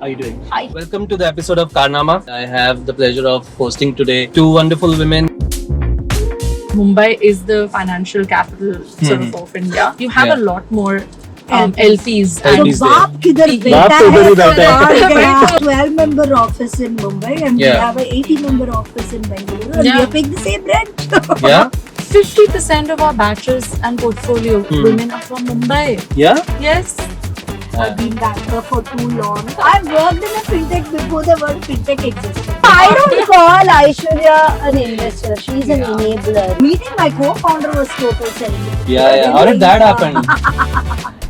How are you doing? Hi. Welcome to the episode of Carnaama. I have the pleasure of hosting today two wonderful women. Mumbai is the financial capital sort of India. You have Yeah. a lot more LPs. LPs And there. बाप किधर बाप बैठा तो उधर ही है बैठा है। सरकार गया 12 member office in Mumbai and we Yeah. have a 80 member office in Bangalore and Yeah. we are paying the same rent. Yeah? 50% of our batches and portfolio women are from Mumbai. Yeah? Yes. I've been banker for too long. I've worked in a fintech before the word fintech existed. I don't call Aishwarya an investor. She's an enabler. Meeting my co-founder was total serendipity. Yeah. How did that happen?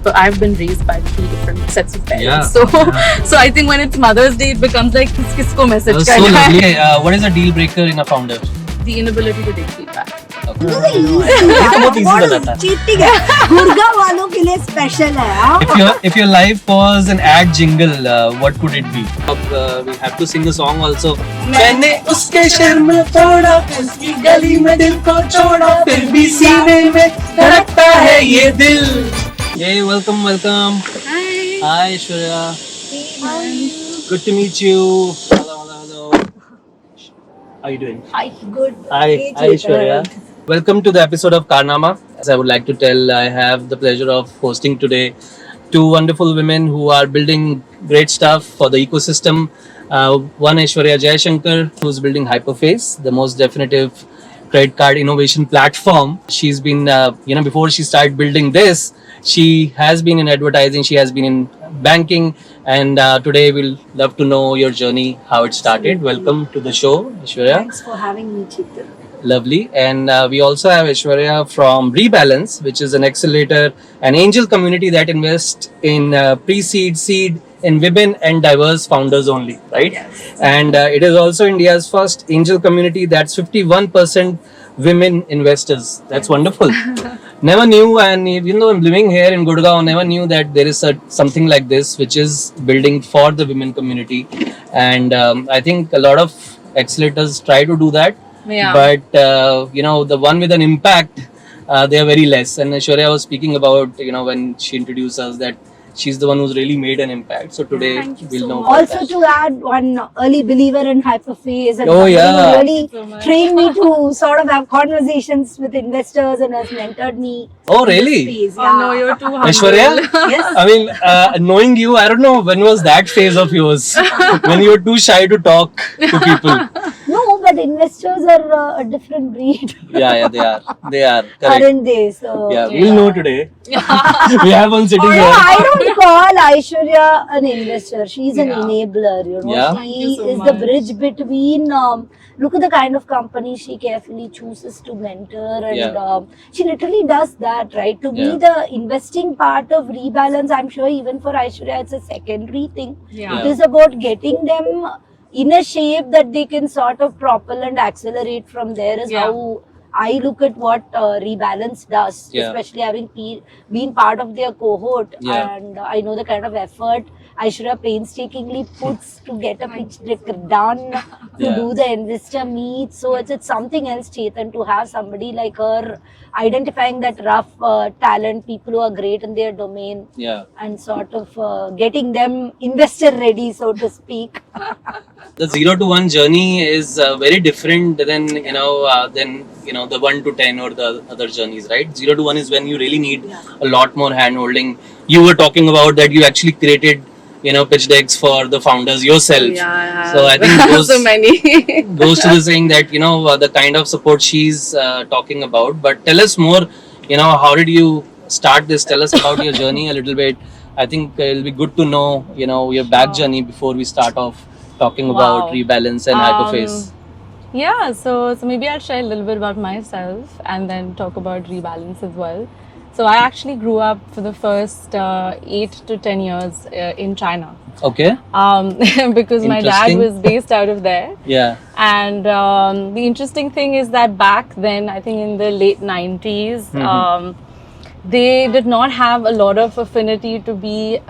So I've been raised by 3 different sets of parents. Yeah. So I think when it's Mother's Day, it becomes like kisko message. That was so lovely. Okay, what is a deal breaker in a founder? The inability to take feedback. This is easy. ये तो बहुत easy What वाला is था। cheating है? गुड़गांव वालों के लिए special है हाँ? If your life was an ad jingle, what could it be? We have to sing a song also. मैंने उसके शहर में तोड़ा, उसकी गली में दिल को छोड़ा, फिर भी सीने में धड़कता है ये दिल. Hey, welcome. Hi, Aishwarya. Good to meet you. Hello. How are you doing? Hi, good. Hi, Aishwarya. Welcome to the episode of Carnaama. As I would like to tell, I have the pleasure of hosting today two wonderful women who are building great stuff for the ecosystem. One Aishwarya Jaishankar, who's building hyperface, the most definitive credit card innovation platform. She's been, before she started building this, she has been in advertising, she has been in banking, and today we'll love to know your journey, how it started. Welcome to the show, Aishwarya. Thanks for having me, Chetan. Lovely. And we also have Aishwarya from Rebalance, which is an accelerator, an angel community that invests in pre-seed, seed, in women and diverse founders only, right? Yes. And it is also India's first angel community that's 51% women investors. That's wonderful. Never knew, and even though I'm living here in Gurgaon, never knew that there is something like this, which is building for the women community. And I think a lot of accelerators try to do that. Yeah. But the one with an impact, they are very less. And Aishwarya was speaking about when she introduced us that she's the one who's really made an impact. So today Thank you we'll so know much. about Also to add one early believer in hyperface and Oh, somebody yeah. who really So much. trained me to sort of have conversations with investors and has mentored me. Oh, in this really? space. Oh no, you're too humble. Aishwarya? Yes. I mean, knowing you, I don't know when was that phase of yours when you were too shy to talk to people. No, but investors are a different breed, Yeah, they are. Correct. aren't they? So Yeah, we'll know today. We have one sitting No, here. I don't call Aishwarya an investor. She's an Yeah. enabler. Yeah. Thank She you so is the much. bridge between. Look at the kind of company she carefully chooses to mentor, and Yeah. she literally does that, right? To me, Yeah. the investing part of Rebalance, I'm sure even for Aishwarya, it's a secondary thing. Yeah. It is about getting them in a shape that they can sort of propel and accelerate from there. Is Yeah. how I look at what Rebalance does, Yeah. especially having been part of their cohort, Yeah. and I know the kind of effort Aishwarya painstakingly puts to get a pitch deck done, to Yeah. do the investor meet. So it's something else, Chetan, to have somebody like her identifying that rough talent, people who are great in their domain, Yeah. and sort of getting them investor ready, so to speak. The 0 to 1 journey is very different than the 1 to 10 or the other journeys, right? 0 to 1 is when you really need a lot more hand holding. You were talking about that you actually created pitch decks for the founders yourself. Yeah. So I think those so many. goes to the saying that the kind of support she's talking about. But tell us more. How did you start this? Tell us about your journey a little bit. I think it'll be good to know your back journey before we start off talking about Wow. Rebalance and hyperface. Yeah, so maybe I'll share a little bit about myself and then talk about Rebalance as well. So I actually grew up for the first 8 to 10 years in China Okay. because my dad Interesting. was based out of there. Yeah. And the interesting thing is that back then, I think in the late 90s, they did not have a lot of affinity to be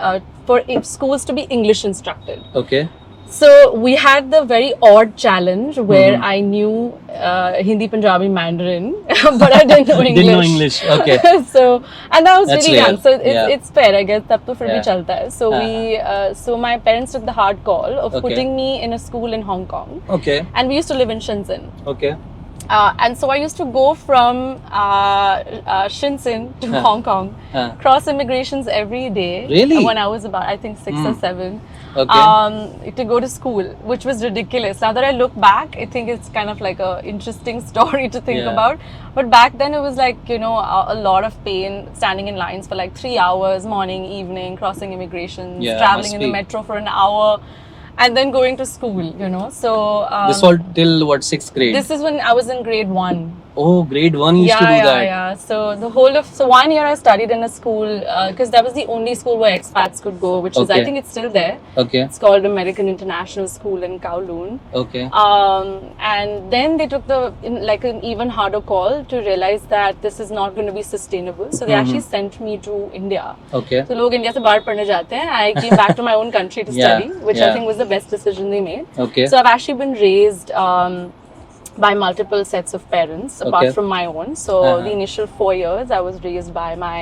for schools to be English instructed. Okay. So we had the very odd challenge where I knew Hindi, Punjabi, Mandarin, but I didn't know English. Didn't know English. Okay. So and that was That's really rare. young. So Yeah. it's fair, I guess. Tab to fir bhi Yeah. chalta hai. So so my parents took the hard call of Okay. putting me in a school in Hong Kong, Okay. and we used to live in Shenzhen. Okay. And so I used to go from Shenzhen to Hong Kong, cross immigrations every day. Really? When I was about, I think, 6 or 7. Okay. To go to school, which was ridiculous. Now that I look back, I think it's kind of like a interesting story to think Yeah. about. But back then it was like, you know, a lot of pain, standing in lines for like 3 hours, morning, evening, crossing immigrations, Yeah, traveling must in the be. metro for an hour, and then going to school, you know. So This all till what, 6th grade? this is when I was in grade 1. Oh, grade 1 used to do that. Yeah. So the whole of 1 year I studied in a school because that was the only school where expats could go, which is I Okay. think it's still there. Okay. It's called American International School in Kowloon. Okay. And then they took like an even harder call to realize that this is not going to be sustainable. So they actually sent me to India. Okay. So लोग India से बाहर पढ़ने जाते हैं. I came back to my own country to Yeah, study, which I yeah. think was the best decision they made. Okay. So I've actually been raised by multiple sets of parents apart Okay. from my own. So the initial 4 years I was raised by my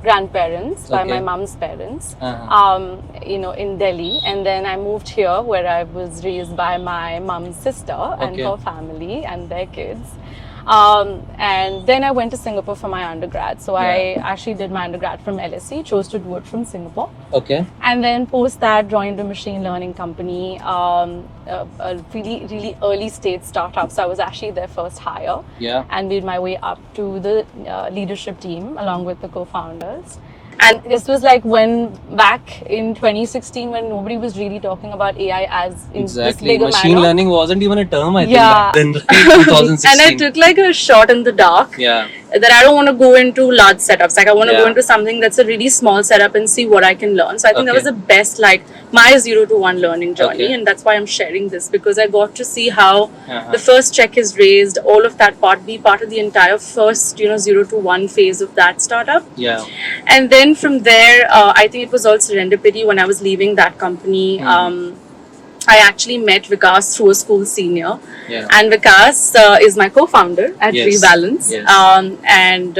grandparents, by Okay. my mom's parents, Uh-huh. you know, in Delhi. And then I moved here where I was raised by my mom's sister and Okay. her family and their kids. And then I went to Singapore for my undergrad. So I actually did my undergrad from LSE, chose to do it from Singapore. Okay. And then post that joined a machine learning company, a really early stage startup. So I was actually their first hire. Yeah. And made my way up to the leadership team along with the co-founders. And this was like when back in 2016 when nobody was really talking about AI as in this Exactly. bigger Machine manner. learning wasn't even a term, I think, Yeah. back then, right? 2016. And I took like a shot in the dark. Yeah. That I don't want to go into large setups. Like I want to Yeah. go into something that's a really small setup and see what I can learn. So I think that Okay. was the best, like my 0 to 1 learning journey, Okay. and that's why I'm sharing this because I got to see how Uh-huh. the first check is raised, all of that be part of the entire first 0 to 1 phase of that startup. Yeah. And then from there, I think it was all serendipity when I was leaving that company. I actually met Vikas through a school senior. Yeah. And Vikas is my co-founder at Yes. Rebalance. Yes. And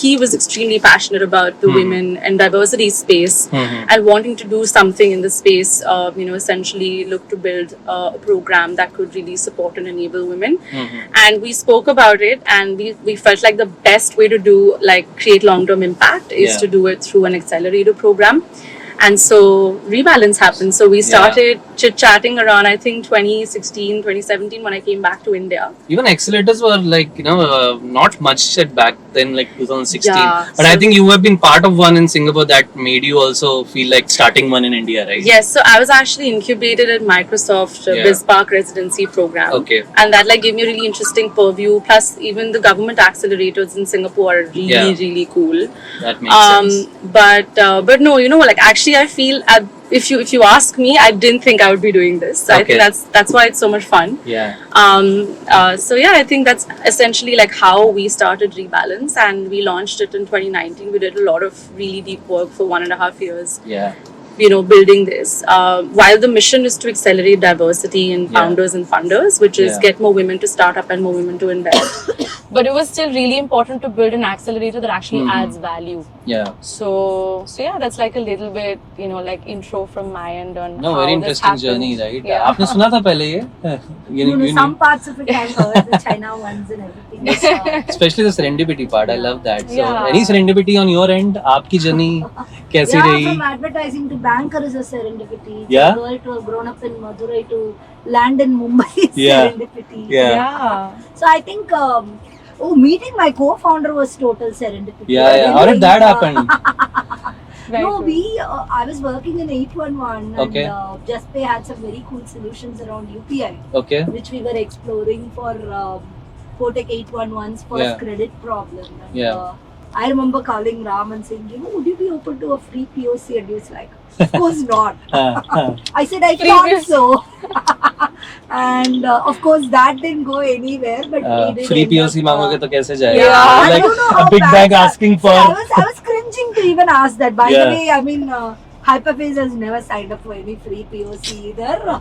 he was extremely passionate about the women and diversity space and wanting to do something in the space, essentially look to build a program that could really support and enable women. And we spoke about it, and we felt like the best way to do, like, create long-term impact is Yeah. to do it through an accelerator program. And so Rebalance happened. So we started chit-chatting around, I think, 2016, 2017 when I came back to India. Even accelerators were like, not much said back then, like 2016. Yeah, But I so- think you have been part of one in Singapore that made you also feel like starting one in India, right? Yes, so I was actually incubated at Microsoft Yeah. BizSpark residency program. Okay. And that like gave me a really interesting purview. Plus, even the government accelerators in Singapore are really, really cool. That makes sense. But no, like actually I feel if you ask me, I didn't think I would be doing this. So I Okay. think that's why it's so much fun. Yeah. So yeah, I think that's essentially like how we started Rebalance, and we launched it in 2019. We did a lot of really deep work for 1.5 years. Yeah. Building this. While the mission is to accelerate diversity in Yeah. founders and funders, which is Yeah. get more women to start up and more women to invest. But it was still really important to build an accelerator that actually adds value. Yeah. So yeah, that's like a little bit, like intro from my end on No, how very this interesting happened. journey, right? Yeah. आपने सुना था पहले ये? Some parts of it I've heard, the China ones and everything. Especially the serendipity part, I love that. So, Yeah. any serendipity on your end? आपकी journey कैसी Yeah, रही? from advertising to banker is a serendipity. Yeah? A girl to have grown up in Madurai to land in Mumbai is Yeah. serendipity. Yeah. So I think, meeting my co-founder was total serendipity. Yeah. How did that happen? Very No, cool. I was working in 811 Okay. and JustPay had some very cool solutions around UPI, Okay. which we were exploring for Kotak 811's first Yeah. credit problem. And, Yeah. I remember calling Ram and saying, would you be open to a free POC? And he was like, of course not. I said, I Free thought POC. so. And of course, that didn't go anywhere. But we did Free end POC up, मांगोगे तो कैसे जाएगा? Yeah. Like I don't know how a big bad bag that- asking So for. I was cringing to even ask that. By Yeah. the way, I mean, hyperface has never signed up for any free POC either.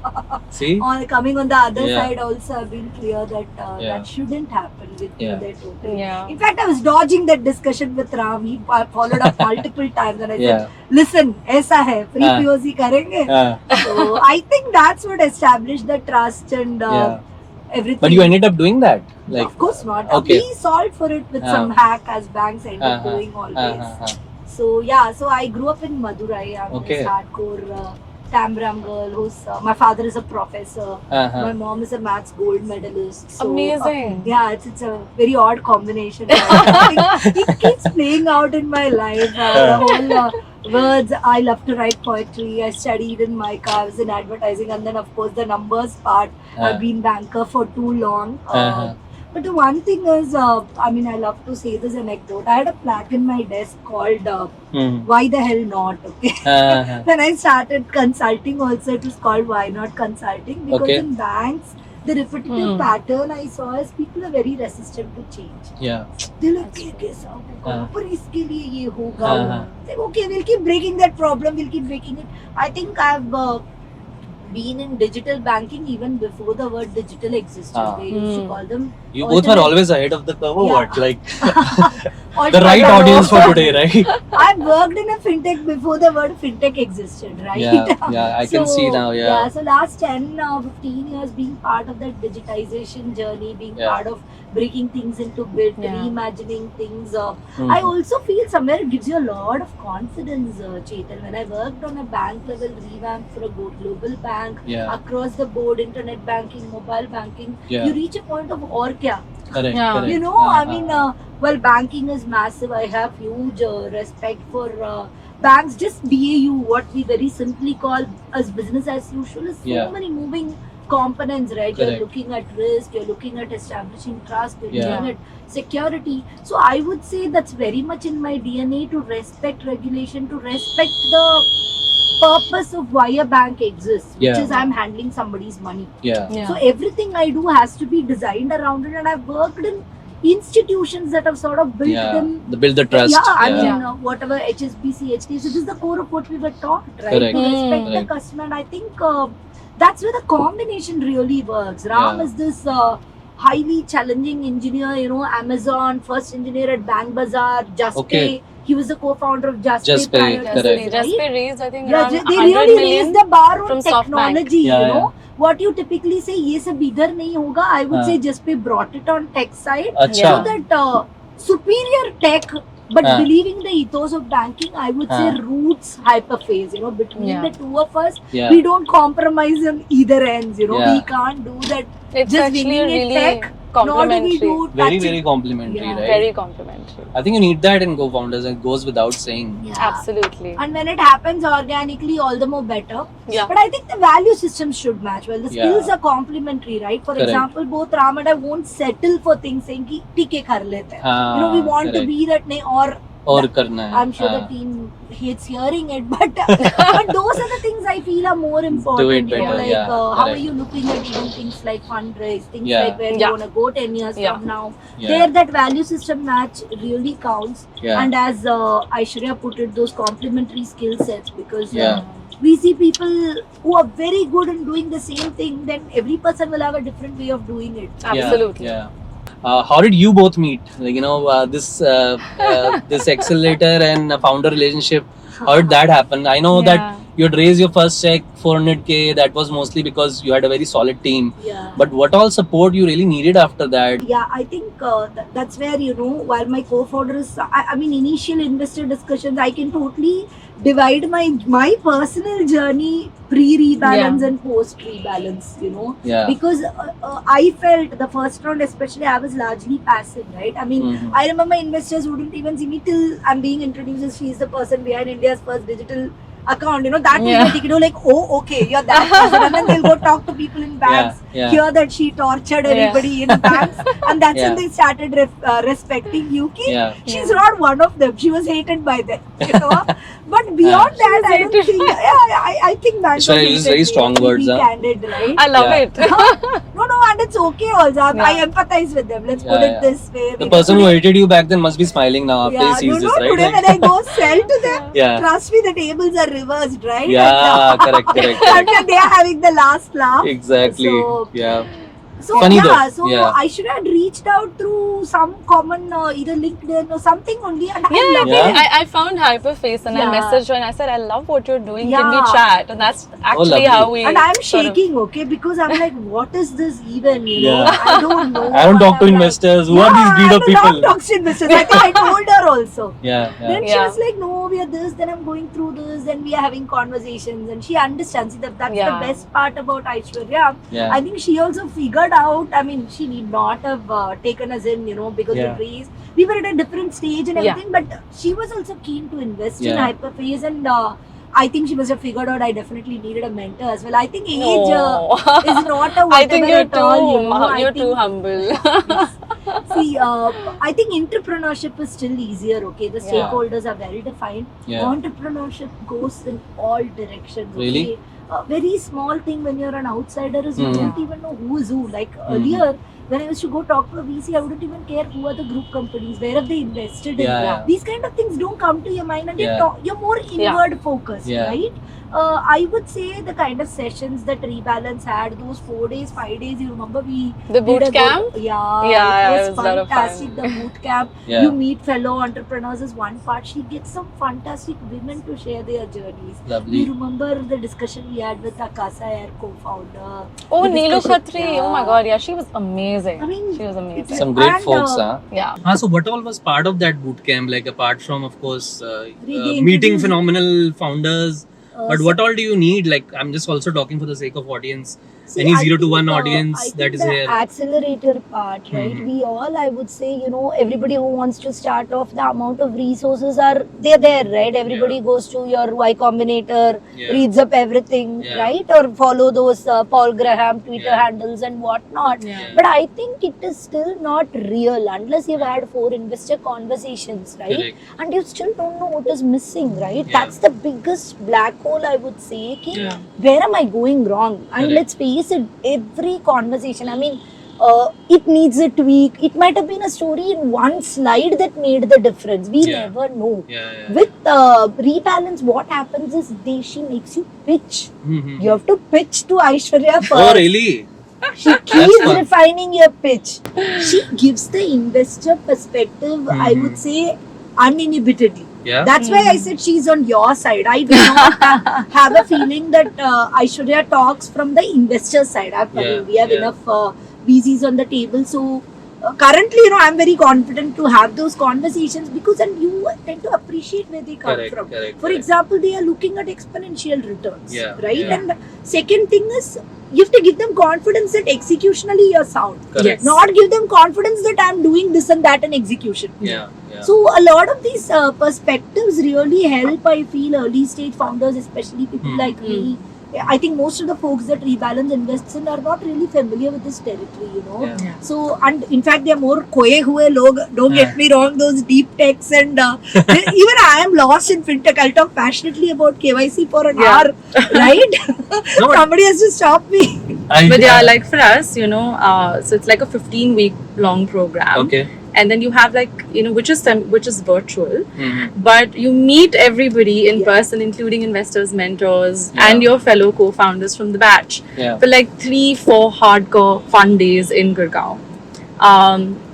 See? Coming on the other Yeah. side also, I've been clear that Yeah. that shouldn't happen with Yeah. their total. Yeah. In fact, I was dodging that discussion with Ram. He followed up multiple times and I Yeah. said, listen, aisa hai, free Ah. POC karenge. So I think that's what established the trust and Yeah. everything. But you ended up doing that? Like, of course not. Okay. We solved for it with Ah. some hack as banks end up Uh-huh. doing always. uh-huh. So yeah, so I grew up in Madurai. I'm Okay. this hardcore Tambram girl who's my father is a professor. Uh-huh. My mom is a maths gold medalist. So, Amazing. yeah, it's a very odd combination. I think it keeps playing out in my life. The whole words. I love to write poetry. I studied in MICA. I was in advertising, and then of course the numbers part. I've been banker for too long. Uh-huh. But the one thing is, I mean, I love to say this anecdote. I had a plaque in my desk called "Why the hell not?" Okay. Uh-huh. When I started consulting, also it was called "Why not consulting?" Because Okay. in banks, the repetitive pattern I saw is people are very resistant to change. Yeah. They're like, "ये कैसा होगा? पर इसके लिए ये होगा." Uh-huh. Like, okay, we'll keep breaking that problem. We'll keep breaking it. I think I've been in digital banking even before the word digital existed. Ah. They used to call them. You both were always ahead of the curve or Yeah. what? Like, the alternate- right audience for today, right? I've worked in a fintech before the word fintech existed, right? Yeah, I can see now, yeah. So last 10, 15 years being part of that digitization journey, being Yeah. part of breaking things into bit, Yeah. reimagining things. Mhm. I also feel somewhere it gives you a lot of confidence, Chetan. When I worked on a bank level revamp for a global bank, Yeah. across the board, internet banking, mobile banking, Yeah. you reach a point of or kya? Correct, Yeah. correct. You know, I mean, well, banking is massive. I have huge respect for banks. Just BAU, what we very simply call as business as usual, is so Yeah. many moving components, right? Correct. You're looking at risk, you're looking at establishing trust, you're Yeah. looking at security. So I would say that's very much in my DNA to respect regulation, to respect the purpose of why a bank exists, which Yeah. is I'm handling somebody's money. Yeah. Yeah. So everything I do has to be designed around it, and I've worked in institutions that have sort of built Yeah. them. Build the trust. Yeah, I Yeah. mean, whatever HSBC, HDFC, this is the core of what we were taught, right? Correct. To respect the Correct. customer, and I think that's where the combination really works. Ram Yeah. is this highly challenging engineer, you know, Amazon, first engineer at Bank Bazaar, Just Okay. Pay. He was the co-founder of Just Just Pay. Pay, prior to correct. this, Just right? Pay raised, I think, Yeah, around they 100 really million raised the bar on from SoftBank. technology, Yeah, you know. yeah. What you typically say, ये सब इधर नहीं होगा. I would हाँ. say Just Pay brought it on tech side. अच्छा. So that superior tech, but हाँ. believing the ethos of banking, I would say हाँ. roots hyperface. You know, between Yeah. the two of us, Yeah. we don't compromise on either ends. You know, Yeah. we can't do that. It's Just actually winging it really tech, Nor do we complimentary. do Very, touching- very complimentary, Yeah. right? Very complimentary. I think you need that in co-founders, and it goes without saying. Yeah. Absolutely. And when it happens organically, all the more better. Yeah. But I think the value systems should match. Well, the Yeah. skills are complementary, right? For Correct. example, both Ram and I won't settle for things saying कि ठीक है कर लेते हैं. हाँ, You know, we want to correct. be that नहीं और और करना है. I'm sure the हाँ. team hates hearing it, but those are the things I feel are more important. Do it you know, better, like yeah, how are correct. you looking at even things like fundraise, things Yeah. like where Yeah. you want to go 10 years Yeah. from now. Yeah. There, that value system match really counts. Yeah. And as Aishwarya put it, those complementary skill sets, because Yeah. we see people who are very good in doing the same thing, then every person will have a different way of doing it. Absolutely. Yeah. How did you both meet? Like, you know, this accelerator and founder relationship. How did that happen? I know that Yeah. you had raised your first check 400K. That was mostly because you had a very solid team. Yeah. But what all support you really needed after that? Yeah, I think that's where, you know, while my co-founder is, I mean, initial investor discussions, I can totally divide my personal journey pre-rebalance Yeah. and post-rebalance, you know. Yeah. Because I felt the first round, especially, I was largely passive, right? I mean, Mhm. I remember investors wouldn't even see me till I'm being introduced as she's the person behind India's first digital account, you know, that was Yeah. the ticket, you know, like, oh, okay, you're that person. And then they'll go talk to people in banks, yeah. hear that she tortured everybody in banks, and that's when Yeah. they started respecting you. Ki Yeah. she's Yeah. not one of them. She was hated by them, you know. But beyond She that, was I don't hated think, I think banks Aishwarya uses very strong words, be huh? candid, right? I love Yeah. it. No, and it's okay also. I Yeah. empathize with them. Let's Yeah, put it yeah. this way. The person who hated you back then must be smiling now after he sees this, right? Today Like- when I go sell to them, Yeah. trust me, the tables are reversed, right? Yeah, correct. And then they are having the last laugh. Exactly. So, Yeah. So Funny yeah, though. so Yeah. Aishwarya had reached out through some common either LinkedIn or something only, and I Yeah, loved Yeah. it. I found Hyperface and I Yeah. messaged her and I said, I love what you're doing. Can we Yeah. chat? And that's actually lovely. how we. And I'm sort of- shaking, okay, because I'm like, what is this even? You know, Yeah. I don't know. I don't talk to I'm like, investors. Who are these breed of I'm people? not talking to investors. I think I told her also. Yeah. Then she Yeah. was like, no, we are this, then I'm going through this, then we are having conversations, and she understands. See, that's Yeah. the best part about Aishwarya. Yeah. I think she also figured out, I mean, she need not have taken us in, you know, because Yeah. the race, we were at a different stage and Yeah. everything, but she was also keen to invest in Yeah. hyperface, and I think she must have figured out I definitely needed a mentor as well. I think age No. is not a whatever I think you're at all, you know. you're too humble. See, I think entrepreneurship is still easier, okay? The Yeah. stakeholders are well defined. Yeah. Entrepreneurship goes in all directions, okay? Really? A very small thing when you're an outsider is you Mhm. don't even know who is who. Like earlier, when I used to go talk to a VC, I wouldn't even care who are the group companies, where have they invested in. Yeah. These kind of things don't come to your mind, and Yeah. you're more inward focused, Yeah. right? I would say the kind of sessions that Rebalance had, those 4 days, 5 days, you remember we The boot did a camp? Yeah, Yeah, it it was was a lot of fantastic. fun. The boot camp, Yeah. you meet fellow entrepreneurs is one part. She gets some fantastic women to share their journeys. Lovely. You remember the discussion we had with Akasa Air co-founder. Oh, The Neelu discussion- Khatri. Yeah. Oh my god, yeah, she was amazing. I mean, she was amazing. Some great And, folks, huh? Yeah. So what all was part of that boot camp? Like apart from, of course, They meeting introduced- phenomenal founders. But so- what all do you need? Like, I'm just also talking for the sake of audience. See, Any I 0 to think, 1 I audience think that is the here. accelerator part, right? Mhm. We all, I would say, you know, everybody who wants to start off, the amount of resources are they're there, right? Everybody Yeah. goes to your Y Combinator, Yeah. reads up everything, Yeah. right? Or follow those Paul Graham Twitter Yeah. handles and whatnot. Yeah. But I think it is still not real unless you've had 4 investor conversations, right? Correct. And you still don't know what is missing, right? Yeah. That's the biggest black hole, I would say. Ki, Yeah. where am I going wrong? And Correct. let's face it, every conversation, I mean, it needs a tweak. It might have been a story in one slide that made the difference. We Yeah. never know. Yeah. With Rebalance, what happens is she makes you pitch. Mhm. You have to pitch to Aishwarya first. Oh, really? She keeps fun. refining your pitch. She gives the investor perspective, I would say, uninhibitedly. Yeah. That's why I said she's on your side. I do not have a feeling that Aishwarya talks from the investor side. I mean, Yeah, we have yeah. enough VCs on the table. So currently, you know, I'm very confident to have those conversations because and you tend to appreciate where they come Correct, from. correct, For correct. example, they are looking at exponential returns, Yeah, right? yeah. And second thing is, you have to give them confidence that executionally you're sound. Correct. Yes. Not give them confidence that I'm doing this and that in execution. Yeah. So a lot of these perspectives really help, I feel, early stage founders, especially people like me. I think most of the folks that Rebalance invests in are not really familiar with this territory, you know. Yeah. Yeah. So, and in fact, they are more koye hue log. Don't get me wrong, those deep techs and even I am lost in fintech. I'll talk passionately about KYC for an Yeah. hour, right? No, but- Somebody has to stop me. But yeah, like for us, you know, so it's like a 15-week long program. Okay. And then you have like, you know, which is virtual, Mhm. but you meet everybody in Yeah. person, including investors, mentors, Yeah. and your fellow co-founders from the batch Yeah. for like 3-4 hardcore fun days in Gurgaon.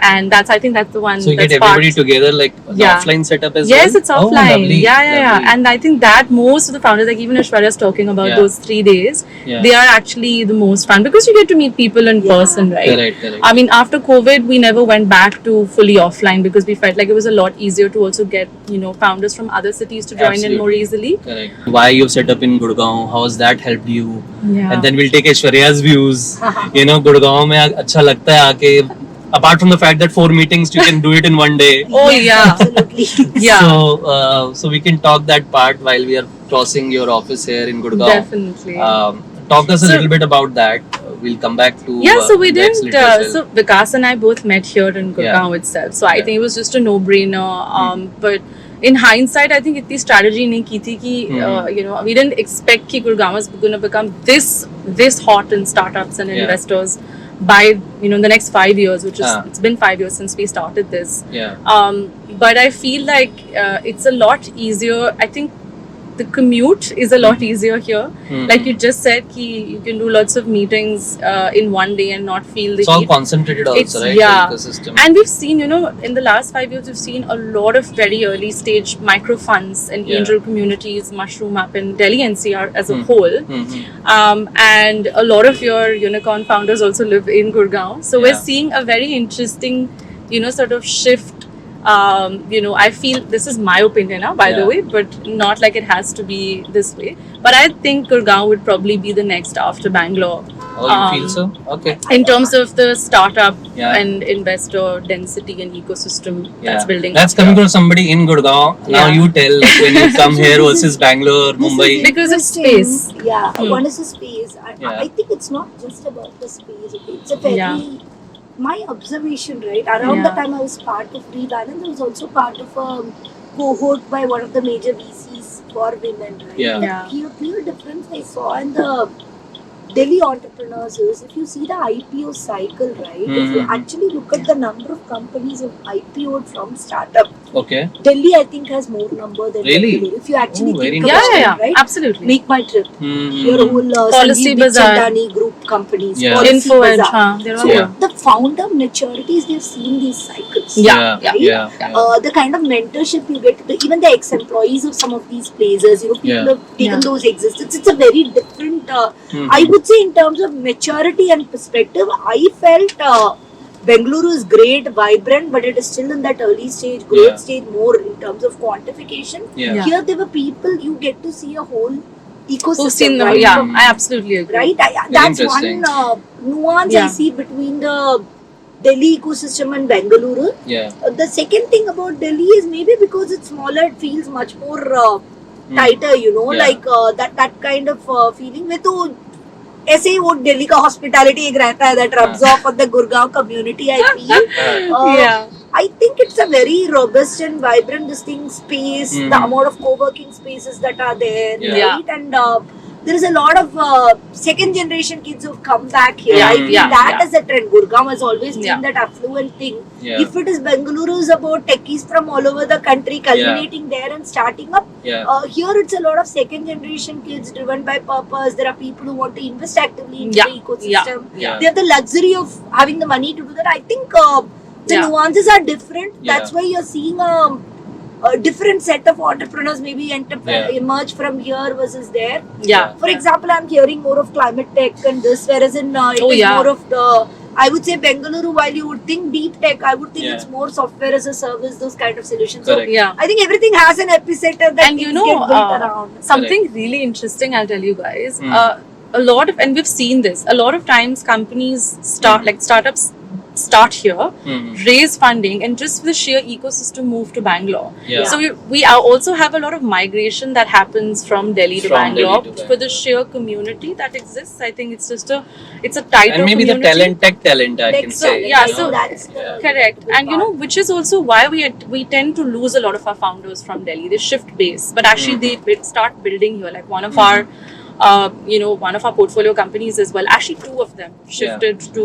And I think that's the one. So you that get everybody sparked- together, like the Yeah. offline setup as Yes, well? it's offline. Oh, lovely, Yeah. lovely. And I think that most of the founders, like even Aishwarya is talking about Yeah. those 3 days, Yeah. they are actually the most fun because you get to meet people in Yeah. person, right? Correct. I mean, after COVID, we never went back to fully offline because we felt like it was a lot easier to also get, you know, founders from other cities to join in more Absolutely. easily. Correct. Why you've set up in Gurgaon? How has that helped you? Yeah. And then we'll take Aishwarya's views. You know, Gurgaon में अच्छा लगता है आके. Apart from the fact that 4 meetings you can do it in one day. Oh, Yes, yeah. absolutely. Yeah. So we can talk that part while we are crossing your office here in Gurgaon. Definitely. Talk us a So- little bit about that. We'll come back to Yeah, so we the didn't. accelerators. So Vikas and I both met here in Gurgaon itself. So I Yeah. think it was just a no-brainer. But in hindsight, I think itni strategy nahi ki thi ki, you know, we didn't expect ki Gurgaon was going to become this hot in startups and Yeah. investors by, you know, the next 5 years, which is it's been 5 years since we started this. Yeah. But I feel like it's a lot easier. I think the commute is a lot easier here. Mhm. Like you just said, you can do lots of meetings in one day and not feel the It's all heat. concentrated also, It's- right? yeah. The ecosystem. And we've seen, in the last 5 years, we've seen a lot of very early stage micro funds and Yeah. angel communities mushroom up in Delhi NCR as a Hmm. whole. Mhm. And a lot of your unicorn founders also live in Gurgaon. So Yeah. we're seeing a very interesting, sort of shift. I feel this is my opinion now, by the Yeah. way, but not like it has to be this way. But I think Gurgaon would probably be the next after Bangalore. Oh, you feel so? Okay. In terms of the startup Yeah. and investor density and ecosystem that's building. That's coming from somebody in Gurgaon. Now Yeah. you tell, like, when you come here versus Bangalore, This is Mumbai. Because of interesting. space. Yeah, Hmm. one is the space. Yeah. I think it's not just about the space. Okay? It's a very Yeah. my observation, right? Around the Yeah. time I was part of Rebalance, I was also part of a cohort by one of the major VCs for women, right? Yeah. The Yeah. clear difference I saw in the Delhi entrepreneurs is if you see the IPO cycle, right? If you Mhm. actually look at the number of companies of IPO'd from startup, Okay. Delhi I think has more number than Really? Bangalore. If you actually Oh, very think Yeah, about yeah, it, right? absolutely. Make my trip. Mhm. Your whole Policy Sanjeev Bazaar. Chandani group companies. Yeah. Policy Info Edge, Bazaar. they're all So here. the founder maturities, they've seen these cycles. Yeah, Yeah. yeah. Yeah. The kind of mentorship you get, even the ex-employees of some of these places, people Yeah. have taken Yeah. those existence. It's a very different, Mhm. I would say in terms of maturity and perspective, I felt Bengaluru is great, vibrant, but it is still in that early stage, growth Yeah. stage more in terms of quantification. Yeah. Yeah. Here there were people, you get to see a whole Who've ecosystem, seen them? right? Yeah, From- I absolutely agree. right? That's interesting. one nuance I Yeah. see between the Delhi ecosystem and Bengaluru. Yeah. The second thing about Delhi is maybe because it's smaller, it feels much more tighter, Yeah. like that kind of feeling. में तो ऐसे ही वो दिल्ली का hospitality एक रहता है that rubs off on the Gurgaon community, I feel. Yeah. I think it's a very robust and vibrant distinct space. Mhm. The amount of co-working spaces that are there, Yeah. right? And there is a lot of second generation kids who've come back here. Yeah. I feel Yeah. that Yeah. is a trend. Gurgaon has always been Yeah. that affluent thing. Yeah. If it is Bengaluru is about techies from all over the country culminating there and starting up, Yeah. here it's a lot of second generation kids driven by purpose. There are people who want to invest actively into Yeah. the ecosystem. Yeah. They have the luxury of having the money to do that. I think the Yeah. nuances are different. Yeah. That's why you're seeing a different set of entrepreneurs maybe Yeah. emerge from here versus there. Yeah. For example, I'm hearing more of climate tech and this, whereas in it Oh, is yeah. more of the. I would say Bengaluru, while you would think deep tech, I would think Yeah. it's more software as a service, those kind of solutions. Correct. Yeah. So I think everything has an epicenter that And things you know, get built around. something really interesting I'll tell you guys. Mm. A lot of, and we've seen this, a lot of times companies like startups start here, Mhm. raise funding, and just for the sheer ecosystem move to Bangalore. Yeah. So we also have a lot of migration that happens from Delhi to From Bangalore Delhi to for the sheer community that exists. I think it's just it's a tighter And maybe community. the tech talent, I can Tech say. talent, yeah, I think so- that's the Correct, good and part. which is also why we tend to lose a lot of our founders from Delhi. They shift base, but actually they start building here. Like one of our, one of our portfolio companies as well. Actually, two of them shifted to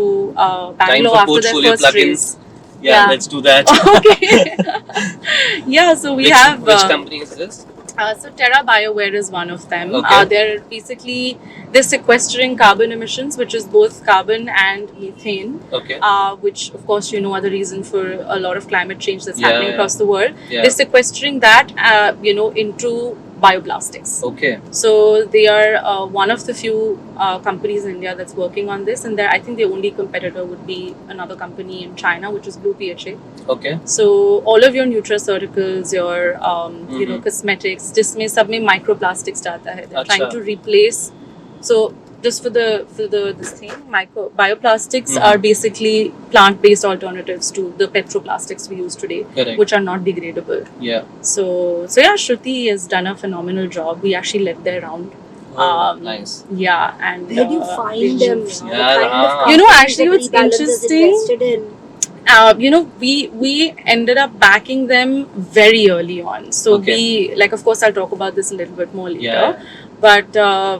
Bangalore for after their portfolio first plugins. raise. Yeah, Yeah. let's do that. Okay. Yeah, so we have Which company is this? so Terra BioWare is one of them. Okay. They're sequestering carbon emissions, which is both carbon and methane, Okay. which of course are the reason for a lot of climate change that's Yeah, happening yeah. across the world. Yeah. They're sequestering that, into bioplastics. Okay. So they are one of the few companies in India that's working on this, and I think the only competitor would be another company in China, which is Blue PHA. Okay. So all of your nutraceuticals, your cosmetics, जिसमें सब में microplastics डालता है. They're trying अच्छा. to replace. So just for this thing, bioplastics are basically plant-based alternatives to the petroplastics we use today, Correct. which are not degradable. Yeah. So yeah, Shruti has done a phenomenal job. We actually led their round. Oh, nice. Yeah, and Where do you find them? they- The Yeah, kind of You know, companies actually that what's Rebalance is interesting- invested in. we ended up backing them very early on. So Okay. of course, I'll talk about this a little bit more later. Yeah. But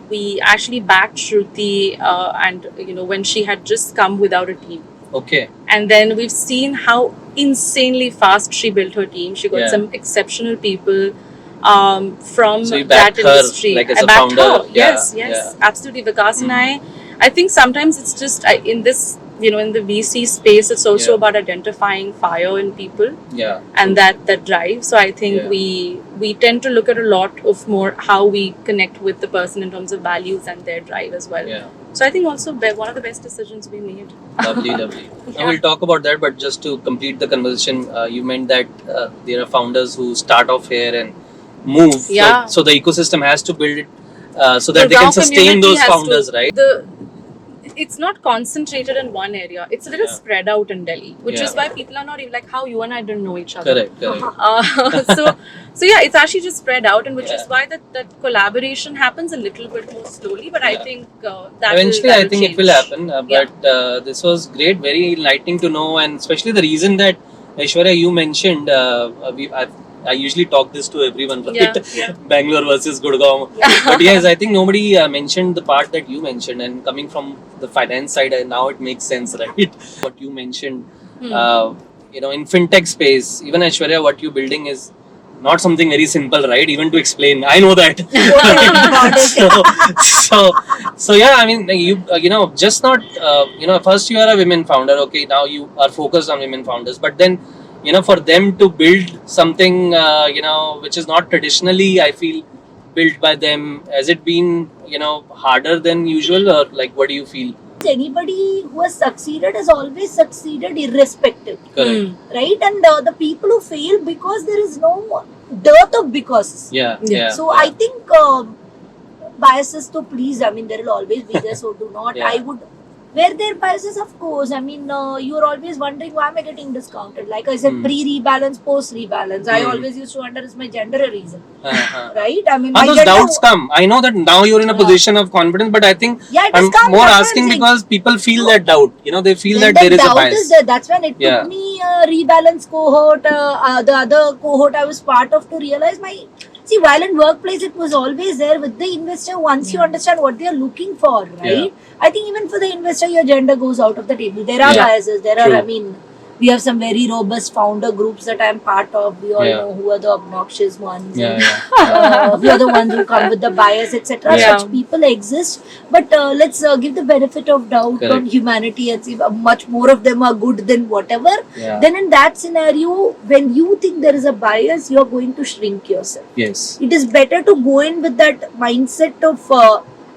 we actually backed Shruti, and when she had just come without a team. Okay. And then we've seen how insanely fast she built her team. She got Yeah. some exceptional people. from So you that backed her, industry. like, as I a backed founder. her. Yeah, Yes, yes, yeah. absolutely. Vikas and I think sometimes it's just in this, in the VC space, it's also Yeah. about identifying fire in people Yeah. and that drive. So I think Yeah. we tend to look at a lot of more how we connect with the person in terms of values and their drive as well. Yeah. So I think also one of the best decisions we made. Lovely, lovely. Now we'll talk about that, but just to complete the conversation, you meant that there are founders who start off here and move. Yeah. So the ecosystem has to build it so that they Gurgaon can sustain community those has founders, to, right? It's not concentrated in one area. It's a little Yeah. spread out in Delhi, which Yeah. is why people are not even like how you and I didn't know each other. Correct, correct. So yeah, it's actually just spread out, and which Yeah. is why that collaboration happens a little bit more slowly. But I Yeah. think that Eventually, will I think it will change. happen. But this was great, very enlightening to know, and especially the reason that Aishwarya, you mentioned. I usually talk this to everyone, right? Yeah. Bangalore versus Gurgaon. But yes, I think nobody mentioned the part that you mentioned, and coming from the finance side, now it makes sense, right? What you mentioned, in fintech space, even Aishwarya, what you're building is not something very simple, right? Even to explain, I know that. so yeah, I mean, you just not, first you are a women founder, okay, now you are focused on women founders, but then, for them to build something, which is not traditionally, I feel, built by them, has it been, harder than usual, or like, what do you feel? Anybody who has succeeded has always succeeded irrespective, Correct. right? And the people who fail because there is no dearth of because. Yeah. So I think biases to please. I mean, there will always be this who do not. Yeah. I would. Where there are biases, of course. I mean, you're always wondering why am I getting discounted? Like I said, pre-rebalance, post-rebalance. I always used to wonder is my gender a reason, right? I mean, my those gender, doubts come. I know that now you're in a position of confidence, but I think Yeah, it I'm has come, more that's what asking I'm saying. because people feel that doubt. They feel when that there is a doubt bias. is there, that's when it Yeah. took me rebalance cohort, the other cohort I was part of, to realize while in workplace it was always there with the investor. Once you understand what they are looking for, right? I think even for the investor, your gender goes out of the table. There are biases. There True. are. I mean, we have some very robust founder groups that I am part of. We all know who are the obnoxious ones. Yeah, Who are the ones who come with the bias, etc. Yeah. Such people exist, but let's give the benefit of doubt Correct. on humanity and see much more of them are good than whatever. Yeah. Then in that scenario, when you think there is a bias, you are going to shrink yourself. Yes. It is better to go in with that mindset of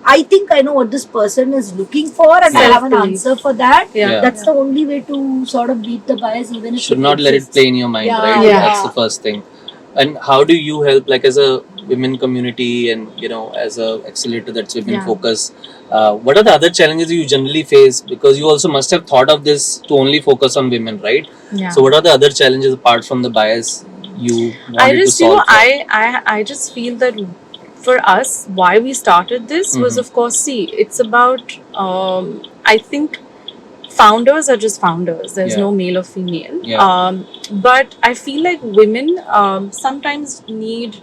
I think I know what this person is looking for, and I have an Self-belief. answer for that. Yeah. That's the only way to sort of beat the bias, even if Should not let it exists. play in your mind, Yeah, right? yeah. That's the first thing. And how do you help, like, as a women community and as a accelerator that's women focused? What are the other challenges you generally face? Because you also must have thought of this to only focus on women, right? Yeah. So what are the other challenges apart from the bias you wanted to solve? I just feel that for us, why we started this was, of course, it's about, I think founders are just founders. There's no male or female. Yeah. But I feel like women sometimes need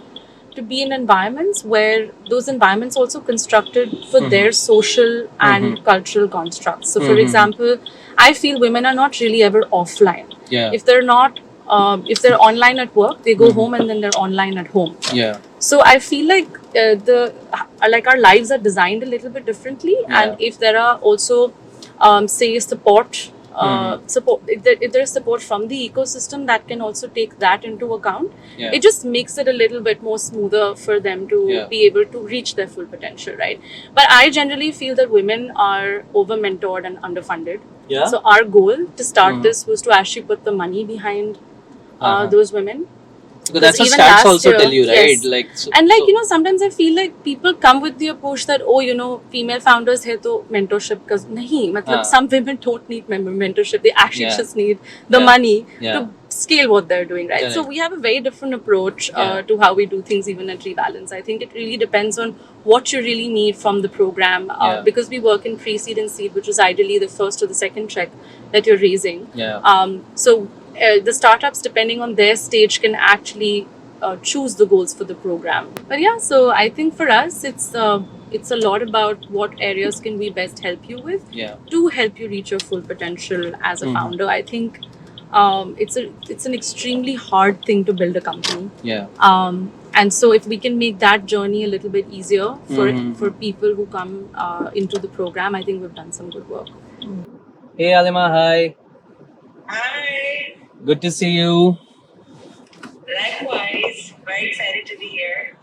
to be in environments where those environments also constructed for their social and cultural constructs. So, for example, I feel women are not really ever offline. Yeah. If they're not, if they're online at work, they go home and then they're online at home. Yeah. So I feel like our lives are designed a little bit differently, and if there are also say support. If there's support from the ecosystem that can also take that into account, it just makes it a little bit more smoother for them to be able to reach their full potential, right? But I generally feel that women are over mentored and underfunded. Yeah. So our goal to start this was to actually put the money behind those women. Because that's what even stats last also year, tell you, right? yes. Like, Sometimes I feel like people come with the approach that, female founders hai to mentorship. Because some women don't need mentorship. They actually just need the money to scale what they're doing, right? Correct. So we have a very different approach to how we do things, even at Rebalance. I think it really depends on what you really need from the program, because we work in pre-seed and seed, which is ideally the first or the second check that you're raising. So the startups, depending on their stage, can actually choose the goals for the program. But so I think for us, it's a lot about what areas can we best help you with to help you reach your full potential as a founder. I think it's an extremely hard thing to build a company. Yeah. And so if we can make that journey a little bit easier for people who come into the program, I think we've done some good work. Hey Halima, hi. Hi. Good to see you. Likewise. Very excited to be here.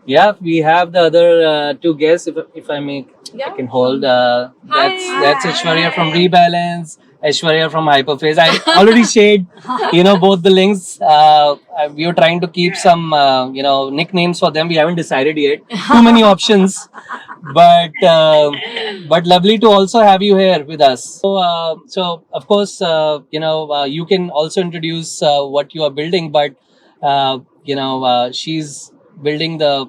Yeah, we have the other two guests. If I may, I can hold. That's Aishwarya from Rebalance, Aishwarya from Hyperface. I already shared, both the links. We were trying to keep some, nicknames for them. We haven't decided yet. Too many options, but lovely to also have you here with us. So of course, you can also introduce what you are building, but she's building the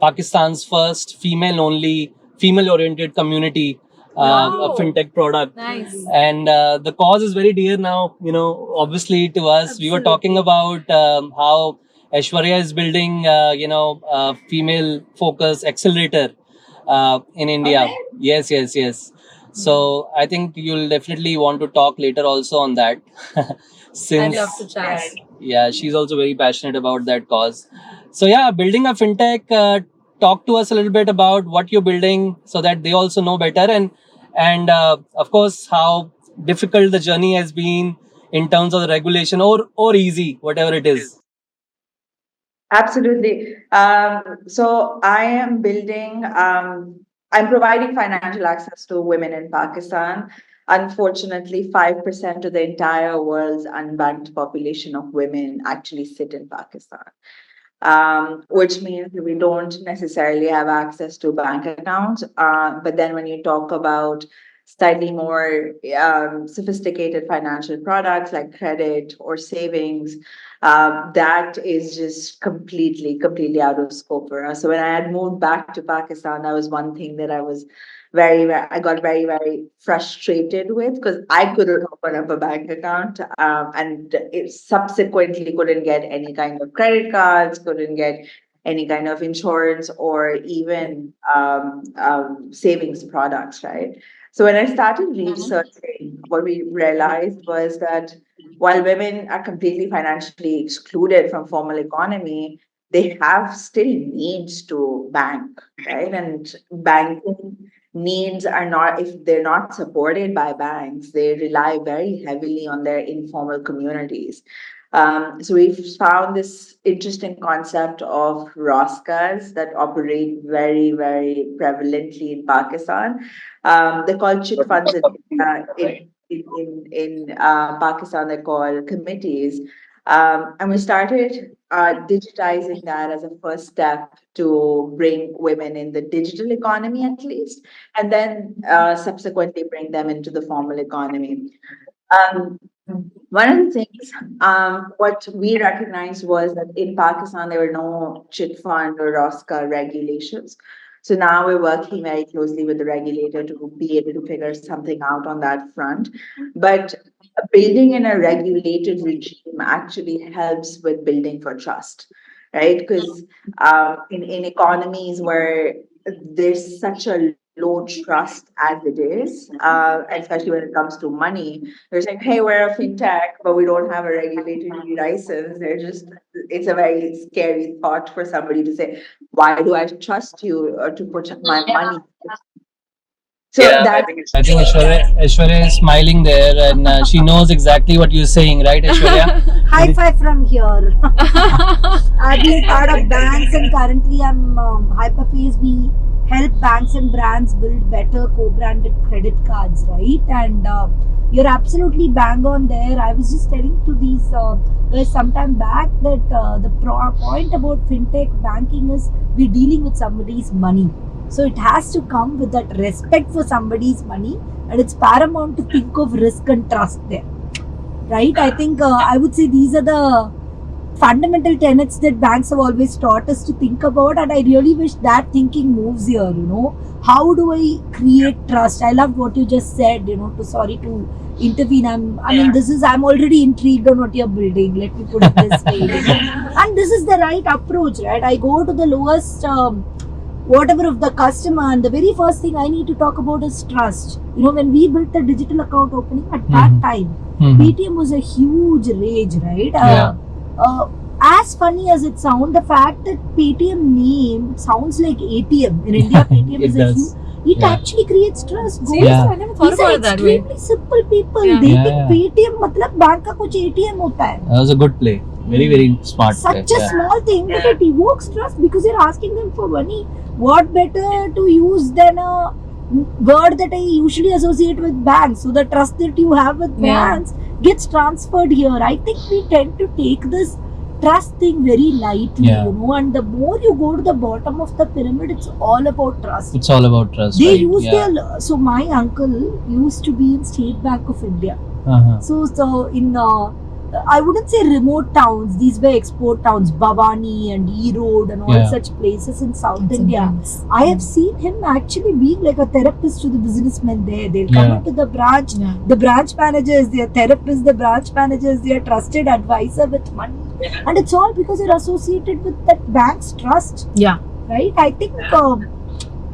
Pakistan's first female-only, female-oriented community, a fintech product. Nice. And the cause is very dear now, obviously to us. Absolutely. We were talking about how Aishwarya is building, a female-focused accelerator in India. Okay. Yes. So I think you'll definitely want to talk later also on that. Since, I'd love to chat. Yeah, she's also very passionate about that cause. So yeah, building a fintech. Talk to us a little bit about what you're building so that they also know better, and of course how difficult the journey has been in terms of the regulation or easy, whatever it is. Absolutely. So I am building, I'm providing financial access to women in Pakistan. Unfortunately, 5% of the entire world's unbanked population of women actually sit in Pakistan. Which means we don't necessarily have access to bank accounts. But then when you talk about slightly more sophisticated financial products like credit or savings, that is just completely out of scope for us. So when I had moved back to Pakistan, that was one thing that I was I got very frustrated with, because I couldn't open up a bank account, and it subsequently couldn't get any kind of credit cards, couldn't get any kind of insurance or even savings products, right? So when I started researching, what we realized was that while women are completely financially excluded from formal economy, they have still needs to bank, right? And banking needs are not, if they're not supported by banks, they rely very heavily on their informal communities. So we've found this interesting concept of Roscas that operate very prevalently in Pakistan. They're called chit funds in Pakistan. They're called committees. And we started digitizing that as a first step to bring women in the digital economy at least, and then subsequently bring them into the formal economy. One of the things, what we recognized was that in Pakistan, there were no chit fund or Rosca regulations. So now we're working very closely with the regulator to be able to figure something out on that front. But building in a regulated regime actually helps with building for trust, right? Because in economies where there's such a low trust as it is, especially when it comes to money, they're saying, hey, we're a fintech, but we don't have a regulatory license. It's a very scary thought for somebody to say, why do I trust you to put my money? So yeah, I think Aishwarya is smiling there, and she knows exactly what you're saying, right, Aishwarya? High five from here. I've been part of banks, and currently I'm Hyperface. We help banks and brands build better co-branded credit cards, right? And you're absolutely bang on there. I was just telling to these guys sometime back that the point about fintech banking is we're dealing with somebody's money. So it has to come with that respect for somebody's money, and it's paramount to think of risk and trust there, right? I think I would say these are the fundamental tenets that banks have always taught us to think about, and I really wish that thinking moves here. How do I create trust? I loved what you just said. Sorry to intervene. I'm already intrigued on what you're building. Let me put it this way. And this is the right approach, right? I go to the lowest whatever of the customer. And the very first thing I need to talk about is trust. When we built the digital account opening at that time, Paytm was a huge rage, right? As funny as it sounds, the fact that Paytm name sounds like ATM in India, Paytm is a huge. It actually creates trust. Seriously, I never thought These are about it that way. extremely simple people. They think Paytm मतलब bank का कुछ ATM होता है. That was a good play. Very, very smart. Such a small thing, but it evokes trust because you're asking them for money. What better to use than a word that I usually associate with banks? So the trust that you have with banks gets transferred here. I think we tend to take this trust thing very lightly, and the more you go to the bottom of the pyramid, it's all about trust. It's all about trust. They use their. So my uncle used to be in State Bank of India. So in I wouldn't say remote towns. These were export towns, Bhavani and Erode and all such places in South India. I have seen him actually being like a therapist to the businessmen there. They'll come into the branch. The branch manager is their therapist. The branch manager is their trusted advisor with money. And it's all because you're associated with that bank's trust. Right? I think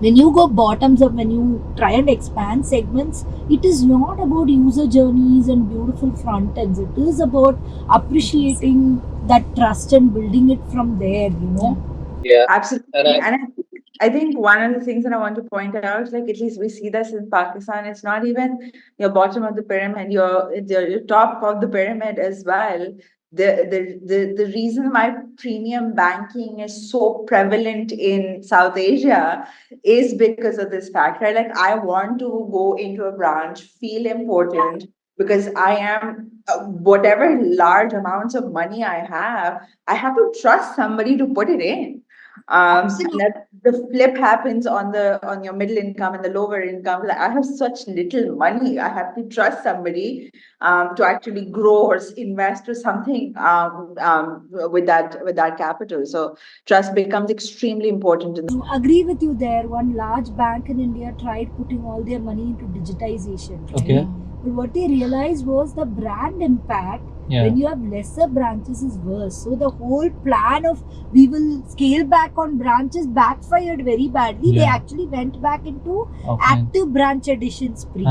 when you go bottoms up, when you try and expand segments, it is not about user journeys and beautiful front ends. It is about appreciating that trust and building it from there, Yeah, absolutely. And I think one of the things that I want to point out, like at least we see this in Pakistan, it's not even your bottom of the pyramid, your top of the pyramid as well. The reason why premium banking is so prevalent in South Asia is because of this fact, right? Like I want to go into a branch, feel important because I am whatever large amounts of money I have to trust somebody to put it in. And that the flip happens on your middle income and the lower income. Like I have such little money, I have to trust somebody to actually grow or invest or something with that capital. So trust becomes extremely important. I agree with you there. One large bank in India tried putting all their money into digitization. Right? Okay. But what they realized was the brand impact when you have lesser branches is worse. So the whole plan of we will scale back on branches backfired very badly. They actually went back into active branch addition spree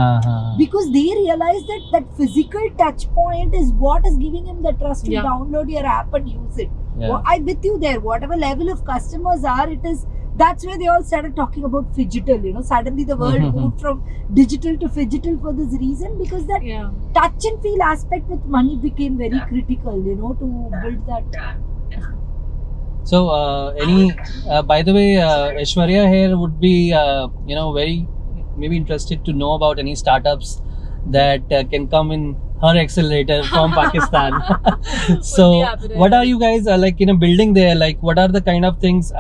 because they realized that physical touch point is what is giving him the trust to download your app and use it. I'm with you there. Whatever level of customers are, it is. That's where they all started talking about phygital. Suddenly the world moved from digital to phygital for this reason because that touch and feel aspect with money became very critical, to build that. So, by the way, Aishwarya here would be, very maybe interested to know about any startups that can come in her accelerator from Pakistan. So, what are you guys building there? Like, what are the kind of things,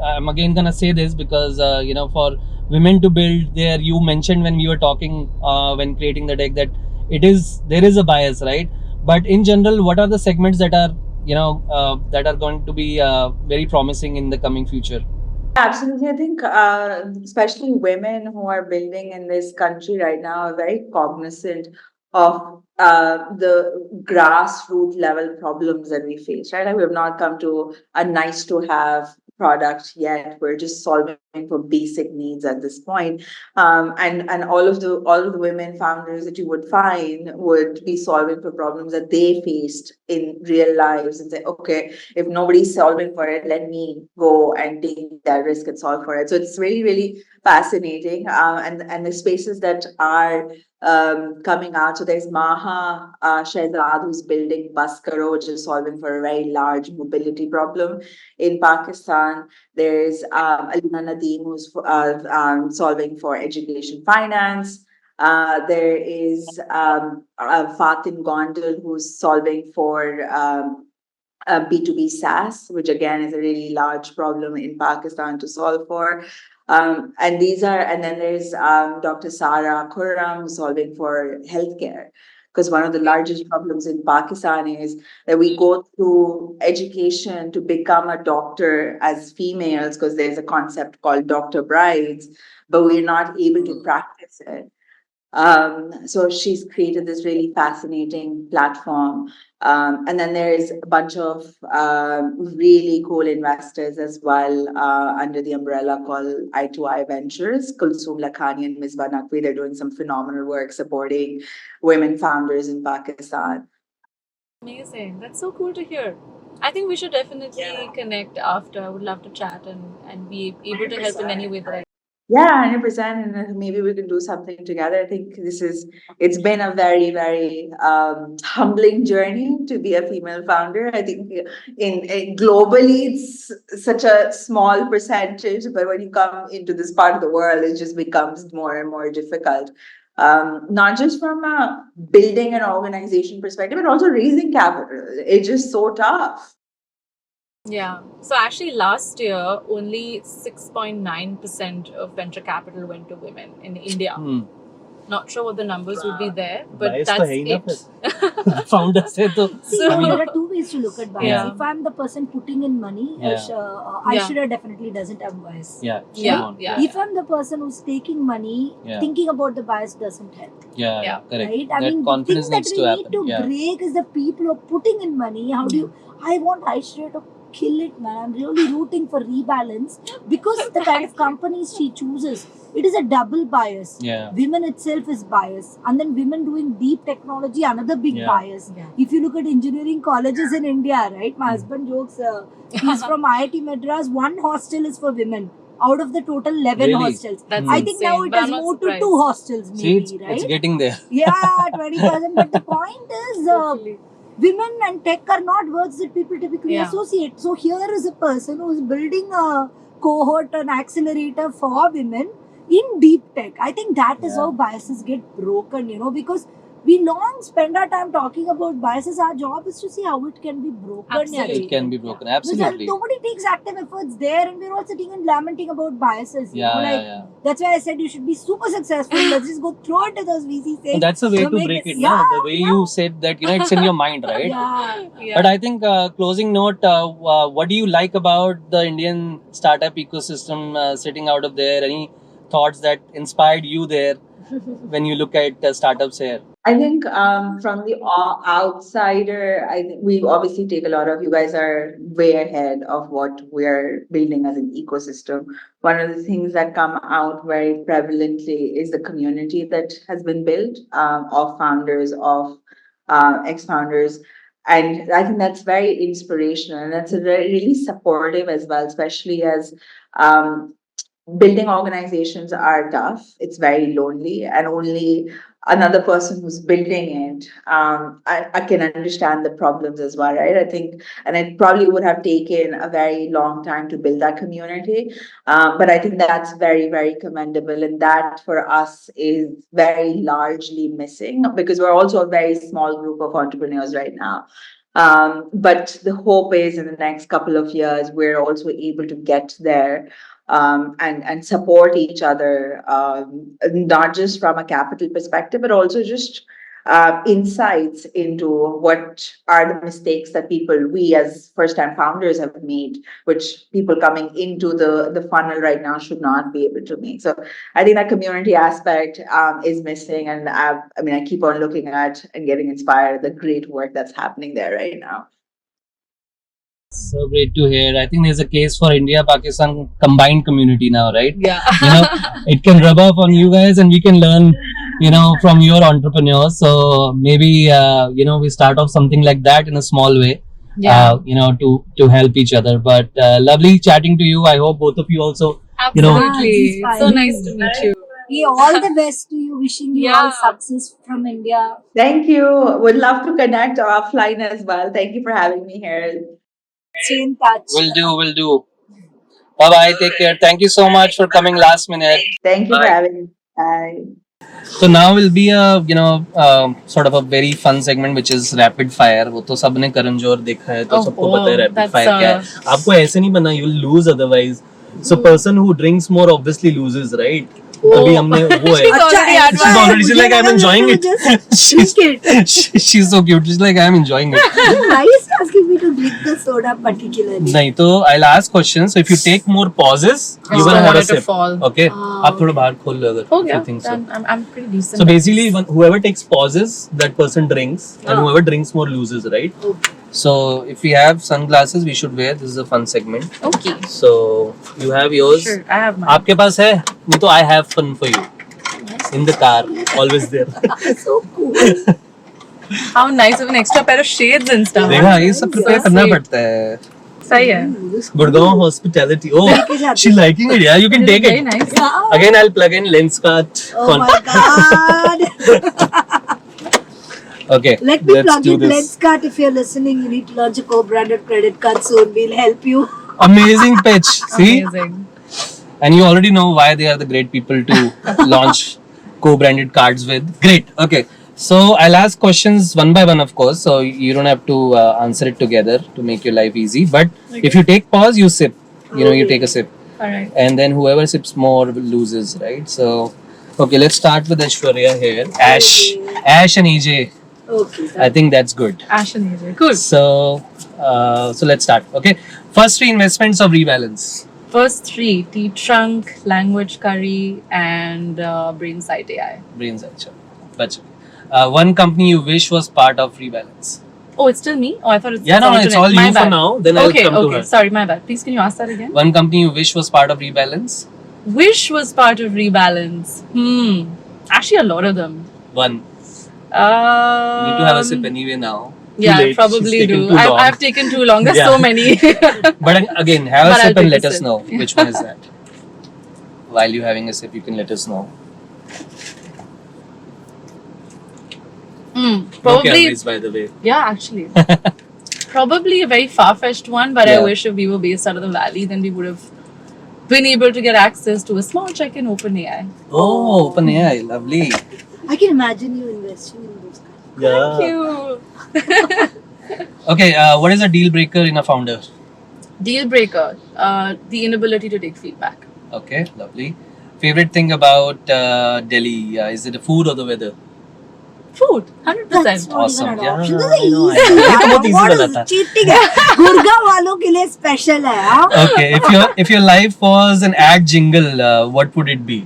I'm again gonna say this because, for women to build there, you mentioned when we were talking, when creating the deck that there is a bias, right? But in general, what are the segments that are that are going to be very promising in the coming future? Absolutely. I think especially women who are building in this country right now are very cognizant of the grassroots level problems that we face, right? Like we have not come to a nice to have product yet. We're just solving for basic needs at this point. And all of the women founders that you would find would be solving for problems that they faced in real lives and say, okay, if nobody's solving for it, let me go and take that risk and solve for it. So it's really, really fascinating. And the spaces that are coming out. So there's Maha Shehzad, who's building Bus Karo, which is solving for a very large mobility problem in Pakistan. There's Alina Nadeem, who's solving for education finance. There is Fatin Gondal, who's solving for B2B SaaS, which again is a really large problem in Pakistan to solve for. And then there's Dr. Sara Khurram solving for healthcare. Because one of the largest problems in Pakistan is that we go through education to become a doctor as females, because there's a concept called doctor brides, but we're not able to practice it. So she's created this really fascinating platform. And then there's a bunch of really cool investors as well under the umbrella called I2I Ventures. Kulsum Lakhani and Misbah Naqvi, they're doing some phenomenal work supporting women founders in Pakistan. Amazing. That's so cool to hear. I think we should definitely connect after. I would love to chat and be able to help in any way that I. Yeah, 100%. And maybe we can do something together. I think it's been a very, very humbling journey to be a female founder. I think in globally, it's such a small percentage, but when you come into this part of the world, it just becomes more and more difficult. Not just from a building an organization perspective, but also raising capital. It's just so tough. Yeah. So actually, last year, only 6.9% of venture capital went to women in India. Not sure what the numbers would be there, but Bias that's तो है ही ना it. फिर। Founder से तो See, I mean, there are two ways to look at bias. Yeah. If I'm the person putting in money, Yeah. Aishwarya definitely doesn't have bias. yeah, Yeah, yeah. If I'm the person who's taking money, Yeah. thinking about the bias doesn't help. yeah, Yeah. correct. Right? I That mean, the confidence thing that needs we to need happen. to Yeah. break is the people who are putting in money. How do you? I want Aishwarya to kill it, man. I'm really rooting for Rebalance because the kind of companies she chooses, it is a double bias. Yeah. Women itself is bias, and then women doing deep technology, another big Yeah. bias. Yeah. If you look at engineering colleges in India, right? My husband jokes, he's from IIT Madras. One hostel is for women out of the total 11 Really? hostels. That's I think now insane, it but has I'm not moved to surprised. 2 hostels, See, maybe, it's right? getting there. Yeah, 20%. But the point is, Hopefully. women and tech are not words that people typically Yeah. associate. So here is a person who is building a cohort, an accelerator for women in deep tech. I think that is Yeah. how biases get broken, because we long spend our time talking about biases. Our job is to see how it can be broken. Absolutely. It can be broken. Because Absolutely. nobody takes active efforts there, and we're all sitting and lamenting about biases. Yeah, like, yeah. That's why I said you should be super successful. Let's just go throw it to those VCs. And that's the way "So to make break this-" it. No? The way yeah. you said that, it's in your mind, right? Yeah. Yeah. But I think closing note, what do you like about the Indian startup ecosystem sitting out of there? Any thoughts that inspired you there when you look at startups here? I think from the outsider, I think we obviously take a lot of, you guys are way ahead of what we're building as an ecosystem. One of the things that come out very prevalently is the community that has been built of founders, of ex-founders. And I think that's very inspirational, and that's a very really supportive as well, especially as building organizations are tough. It's very lonely, and only another person who's building it, I can understand the problems as well, right? I think, and it probably would have taken a very long time to build that community, but I think that's very, very commendable, and that for us is very largely missing because we're also a very small group of entrepreneurs right now. But the hope is in the next couple of years, we're also able to get there and support each other, not just from a capital perspective, but also just insights into what are the mistakes that we as first-time founders have made, which people coming into the funnel right now should not be able to make. So I think that community aspect is missing, and I keep on looking at and getting inspired the great work that's happening there right now. So great to hear. I think there's a case for India-Pakistan combined community now, right? Yeah. It can rub off on you guys and we can learn, from your entrepreneurs. So maybe, we start off something like that in a small way, Yeah. to help each other. But lovely chatting to you. I hope both of you also, Absolutely. Yeah, it's So fine. nice to meet you. Yeah, all the best to you. Wishing you all Yeah. success from India. Thank you. Would love to connect offline as well. Thank you for having me here. Stay in touch. will do. Bye-bye. Take care. Thank you so much for coming last minute. Thank you for Bye. having me. Bye. So now will be a sort of a very fun segment which is rapid fire. वो तो सबने करण जौहर देखा है तो सबको पता है rapid that's, fire क्या है. आपको ऐसे नहीं बनना, you will lose otherwise. So person who drinks more obviously loses, right? अभी हमने वो है. She's already अच्छा, She's already. She's मुझे like, I'm लगा enjoying you it. just she's, drink it. she's so cute. She's like, I'm enjoying it. Why is he asking me to drink the soda particularly? नहीं तो I'll ask questions. So if you take more pauses, you're gonna have a want it to sip. fall. Okay. Ah, आप थोड़ा बाहर खोल लो अगर. Oh if yeah, you think so. I'm pretty decent. So at basically, this. whoever takes pauses, that person drinks, and Ah. whoever drinks more loses, right? Okay. So if we have sunglasses, we should wear. This is a fun segment. Okay. So you have yours. Sure, I have mine. आपके पास है? नहीं तो I have fun for you. In the car, always there. So cool. How nice of an extra pair of shades and stuff. देखा ये सब prepare करना sweet. पड़ता है. सही है. Gurgaon hospitality. Oh, जाती she's liking it. Yeah, you can take Very it. nice. Again, I'll plug in lens cart. Oh my god. Okay, Let me let's plug do in this. Lenscart. If you're listening, you need to launch a co-branded credit card soon. We'll help you. Amazing pitch. See, Amazing. and you already know why they are the great people to launch co-branded cards with. Great. Okay. So I'll ask questions one by one, of course. So you don't have to answer it together to make your life easy. But if you take pause, you sip. You know, you take a sip, Alright. and then whoever sips more loses, right? So, okay, let's start with Aishwarya here. Ash and AJ. Okay. I think that's good. Ash and AJ. Cool. So let's start. Okay, first three investments of Rebalance. First three: tea trunk, language curry, and brain sight AI. Brains acha. Bacha. One company you wish was part of Rebalance. Oh, it's still me? Oh, I thought it's Yeah, no, it's alternate. all My you for bad. now. Then I'll Okay, come to okay. her. Sorry, my bad. Please, can you ask that again? One company you wish was part of Rebalance. Wish was part of Rebalance. Actually, a lot of them. One. You need to have a sip anyway now. Too Yeah, late. probably She's taken do. too long. I've taken too long. There's Yeah. so many. But again, have a But I'll sip and take let a us sip. know which one is that. While you're having a sip, you can let us know. No Probably. calories, by the way. Yeah, actually. Probably a very far-fetched one, but I Yeah. wish if we were based out of the valley, then we would have been able to get access to a small check in OpenAI. Oh, open AI, lovely. I can imagine you investing in those kinds. Yeah. Thank you. Okay, what is a deal breaker in a founder? Deal breaker, the inability to take feedback. Okay, lovely. Favorite thing about Delhi? Is it the food or the weather? Food, That's 100%. not Awesome. even an Yeah, option. I This is know, I easy. know. ये तो बहुत easy What वाला is था. cheating है? गुड़गांव वालों के लिए special है, हाँ? Okay, if your life was an ad jingle, what would it be?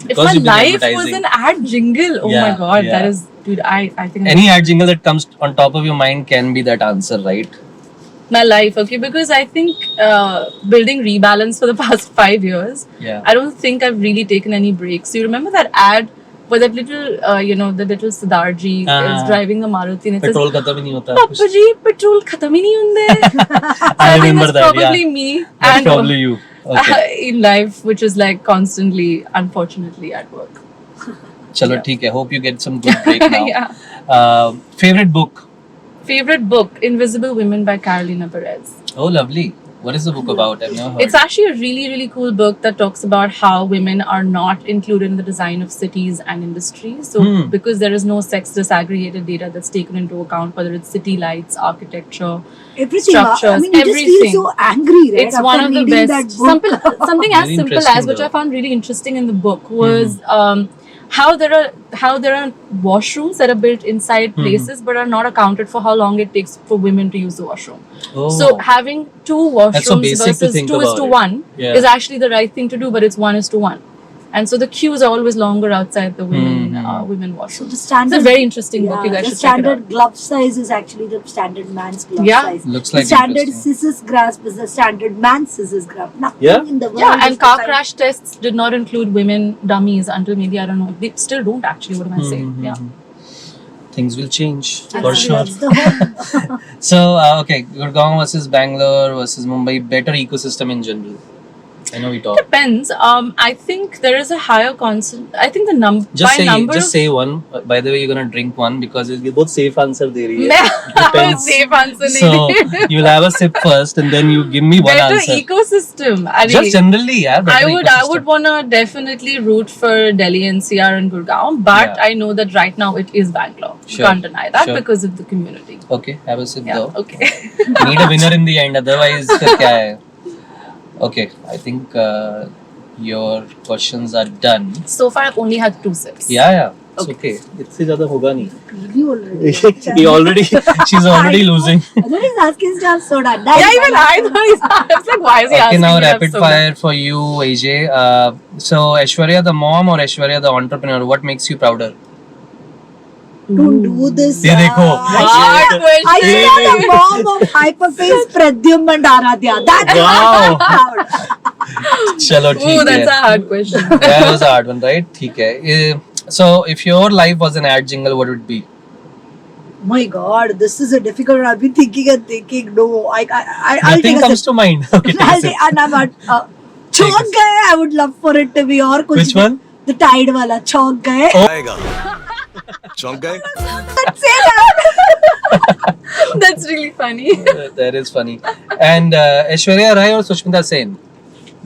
If my you've been life was advertising. an ad jingle, oh Yeah, my god, yeah. that is, dude, I think Any ad jingle that comes on top of your mind can be that answer, right? my life, okay, because I think building Rebalance for the past 5 years, Yeah. I don't think I've really taken any breaks. You remember that ad where that little, the little Siddharji is driving the Maruti and it says, Petrol खत्म ही नहीं होता. Papa ji, petrol khatam hi nahi hunde. I think remember that's that. probably Yeah. me. That's And probably you. Okay. in life, which is like constantly, unfortunately, at work. चलो ठीक है. Hope you get some good break now. Yeah. Favorite book? Favorite book, Invisible Women by Carolina Perez. Oh, lovely. What is the book about? I've never heard. It's actually a really, really cool book that talks about how women are not included in the design of cities and industries. So, because there is no sex disaggregated data that's taken into account, whether it's city lights, architecture, Everything. structures, I mean, you just everything. feel so angry, right? It's after one of the reading best. that book. Something as Very simple interesting as, which I though. found really interesting in the book, was how there are washrooms that are built inside places but are not accounted for how long it takes for women to use the washroom. Oh. So having two That's so washrooms basic to versus think 2:1 Yeah. is actually the right thing to do, but it's 1:1. And so the queues are always longer outside the women washroom. The standard, It's a very interesting book. You guys the should check it standard out. glove size is actually the standard man's glove Yeah. size. Looks The like standard interesting. scissors grasp is the standard man's scissors grasp. Nothing Yeah? in the world. Yeah, is and car decided- crash tests did not include women dummies until maybe, I don't know, they still don't actually, what am I saying? Yeah. Things will change for That's- sure. That's the whole. So, okay, Gurgaon versus Bangalore versus Mumbai, better ecosystem in general. I know we talked. Depends. I think there is a higher constant. I think the number Just say one. By the way, you're gonna drink one because you're both safe answer दे रही है. मैं Depends. safe answer So नहीं. you'll have a sip first and then you give me one Better answer. ecosystem. Just generally, yeah. I would wanna definitely root for Delhi NCR and Gurgaon, but Yeah. I know that right now it is Bangalore. You Sure. can't deny that Sure. because of the community. Okay, have a sip Yeah. though. Okay. Need a winner in the end, otherwise फिर क्या है? Okay, I think your questions are done. So far, I've only had 2 sips. Yeah. It's okay. इससे ज़्यादा होगा नहीं. Really already. She's already losing. I thought he's asking to have soda. Yeah, even I thought he's I was like, why is he Okay, asking now me to have rapid soda? fire for you, AJ. So Aishwarya the mom or Aishwarya the entrepreneur, what makes you prouder? Don't do this. ये देखो. Hard question. Aishwarya, the mom of hyperface Pradyum and Aradhya. That's Wow. proud. चलो ठीक Ooh, है. that's a hard question. That was a hard one, right? ठीक है. So if your life was an ad jingle, what would it be? My God, this is a difficult one. I've been thinking and thinking. No, I'll Nothing take a comes sip. to mind. Okay, take a I'll sip. take, and I'm at Chowk Gaye. I would love for it to be or kuch Which bhi. one? The Tide wala Chowk Gaye. Oh. आएगा चौंक गए Say that. That's really funny. That is funny. And Aishwarya Rai or Sushmita Sen?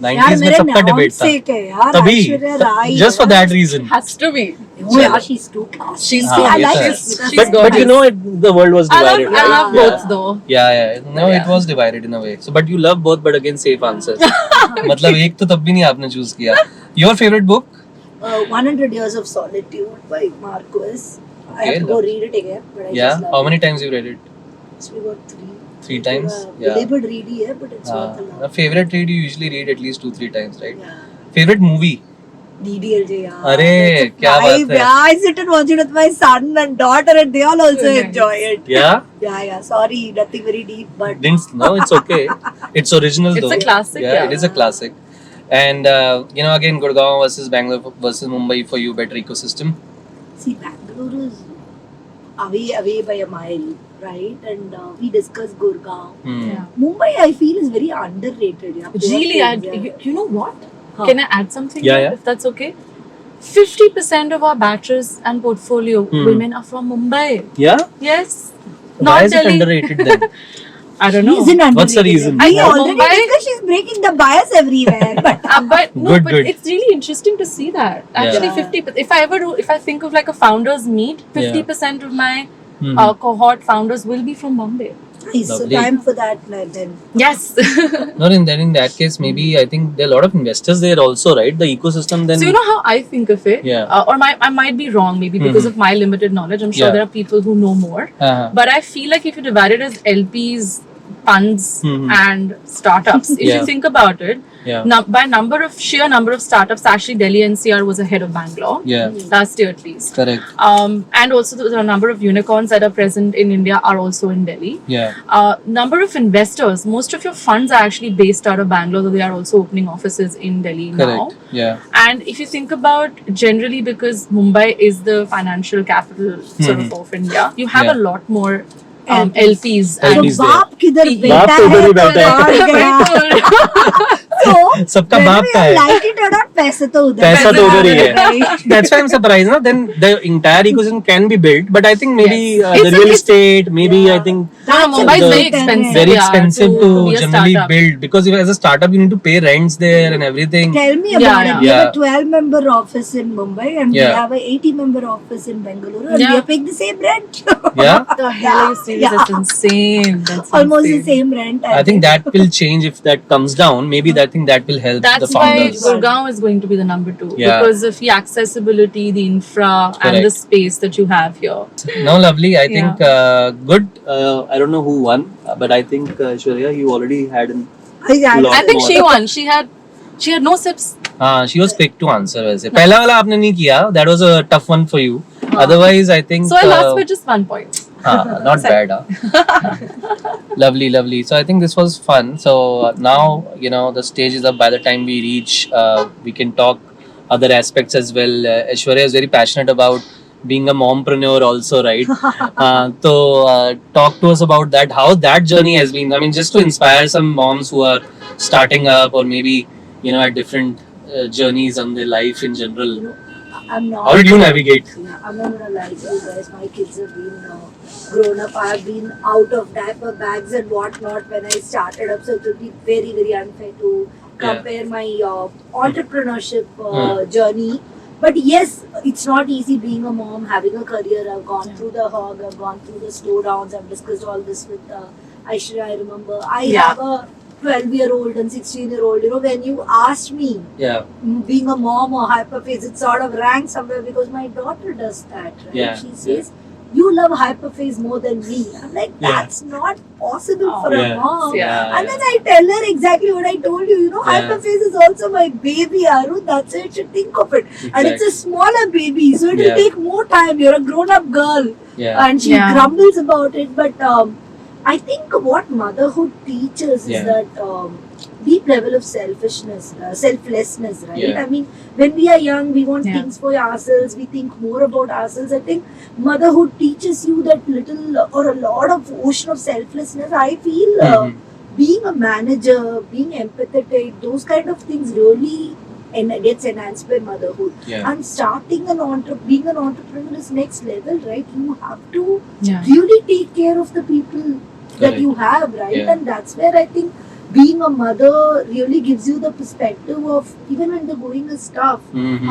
यार 90s में मेरे सबका debate था. namesake है यार. तभी. Aishwarya Rai. Just for that reason. Has to be. Oh yeah, she's too classy. She's हाँ, too. I ये like तो है. Sushmita she's Sen. But you know the world was I divided. love Yeah. both though. Yeah. No, Yeah. it was divided in a way. So, but you love both, but again, safe answers. मतलब एक तो तब भी नहीं आपने choose किया. Your favorite book? 100 Years of Solitude by Marquez. I Okay, have to go love. read it again. But I Yeah. just love How it. many times you read it? It's about 3. 3 times. Yeah. Deliberate read ही है, but it's worth a A lot. favorite read you usually read at least 2-3 times, right? Yeah. Favorite movie? DDLJ, yeah. अरे, That's a क्या बात vibe, है. Yeah, I sit and watch it with my son and daughter, and they all also Nice. enjoy it. Yeah. Yeah. Sorry, nothing very deep, but No, it's okay. It's original It's though. a classic, Yeah, yeah. it is a classic. And again, Gurgaon versus Bangalore versus Mumbai for you, better ecosystem. see, Bangalore is away by a mile, right? And we discussed Gurgaon. Yeah. Mumbai, I feel, is very underrated. Yeah. Really, Yeah. you know what? Huh. Can I add something? Yeah, here, yeah. If that's okay. 50% of our batches and portfolio women are from Mumbai. Yeah. Yes. Why Not is it Delhi. underrated then? I don't know. Isn't underrated. What's the reason? We I know already Mumbai- discussed she's breaking the bias everywhere. But But no, Good, but good. it's really interesting to see that. Actually, Yeah. 50. If I think of like a founders meet, 50% of my Mhm. cohort founders will be from Bombay. nice, so Lovely. time for that then. Yes. Not in that case, maybe I think there are a lot of investors there also, right? The ecosystem then. So you know how I think of it, Yeah. or I might be wrong, maybe because of my limited knowledge. I'm sure Yeah. there are people who know more. Uh-huh. But I feel like if you divide it as LPs, funds, Mhm. and startups, if Yeah. you think about it, Yeah. by sheer number of startups, actually Delhi NCR was ahead of Bangalore Yeah. last year at least. Correct. And also the number of unicorns that are present in India are also in Delhi. Yeah. Number of investors, most of your funds are actually based out of Bangalore, though they are also opening offices in Delhi now. Correct. Yeah. And if you think about generally, because Mumbai is the financial capital sort of India, you have Yeah. a lot more LPs. So LPs there. बाप किधर बाप बैठा तो उधर ही है बैठा है। तो गया। So सबका whether बाप we का है। like it or not, पैसे तो उधर पैसा तो उधर ही है. Right. That's why I'm surprised. No? Then the entire ecosystem can be built, but I think maybe Yes. the real estate, maybe I think No, Mumbai is the- very expensive. very yeah, expensive to be a generally startup. build, because if as a startup you need to pay rents there and everything. Tell me about Yeah, it. We have yeah. a 12-member office in Mumbai and Yeah. we have a 80-member office in Bangalore and Yeah. we are paying the same rent. Yeah. What the hell are you serious? Yeah. That's insane. That's Almost insane. the same rent. I think that will change if that comes down. Maybe I think that will help the That's why founders. Gurgaon is going to be the number 2 Yeah. because of the accessibility, the infra, and the Correct. space that you have here. No, lovely. I think good. I don't know who won, but I think Aishwarya, you already had an. Lot I think more. she won. She had no sips. She was quick to answer. वैसे पहला वाला आपने नहीं किया. That was a tough one for you. Otherwise, I think. So I lost by just 1 point. Not bad. Lovely. So I think this was fun. So now the stage is up. By the time we reach, we can talk other aspects as well. Aishwarya is very passionate about being a mompreneur also, right? So talk to us about that. How that journey has been. I mean, just to inspire some moms who are starting up or maybe at different journeys on their life in general. I'm not. How did you navigate? Yeah, I'm not gonna lie to you guys. My kids have been grown up. I've been out of diaper bags and whatnot when I started up. So it would be very, very unfair to compare my entrepreneurship journey. But yes, it's not easy being a mom, having a career. I've gone through the I've gone through the slowdowns. I've discussed all this with Aishwarya. I remember I have a 12-year-old and 16-year-old, when you asked me, Yeah. being a mom or hyperface, it sort of ranks somewhere because my daughter does that, right? Yeah. She says, you love hyperface more than me. I'm like, that's not possible for a mom. Yeah. And then I tell her exactly what I told you. Hyperface is also my baby, Arun. That's how you should think of it. And it's a smaller baby, so it will take more time. You're a grown-up girl. Yeah. And she grumbles about it. But I think what motherhood teaches is that deep level of selfishness, selflessness, right? Yeah. I mean, when we are young, we want things for ourselves. We think more about ourselves. I think motherhood teaches you that little or a lot of ocean of selflessness. I feel being a manager, being empathetic, those kind of things really gets enhanced by motherhood. Yeah. And starting being an entrepreneur is next level, right? You have to Yeah. really take care of the people that you have, right? Yeah. And that's where I think being a mother really gives you the perspective of, even when the going is tough,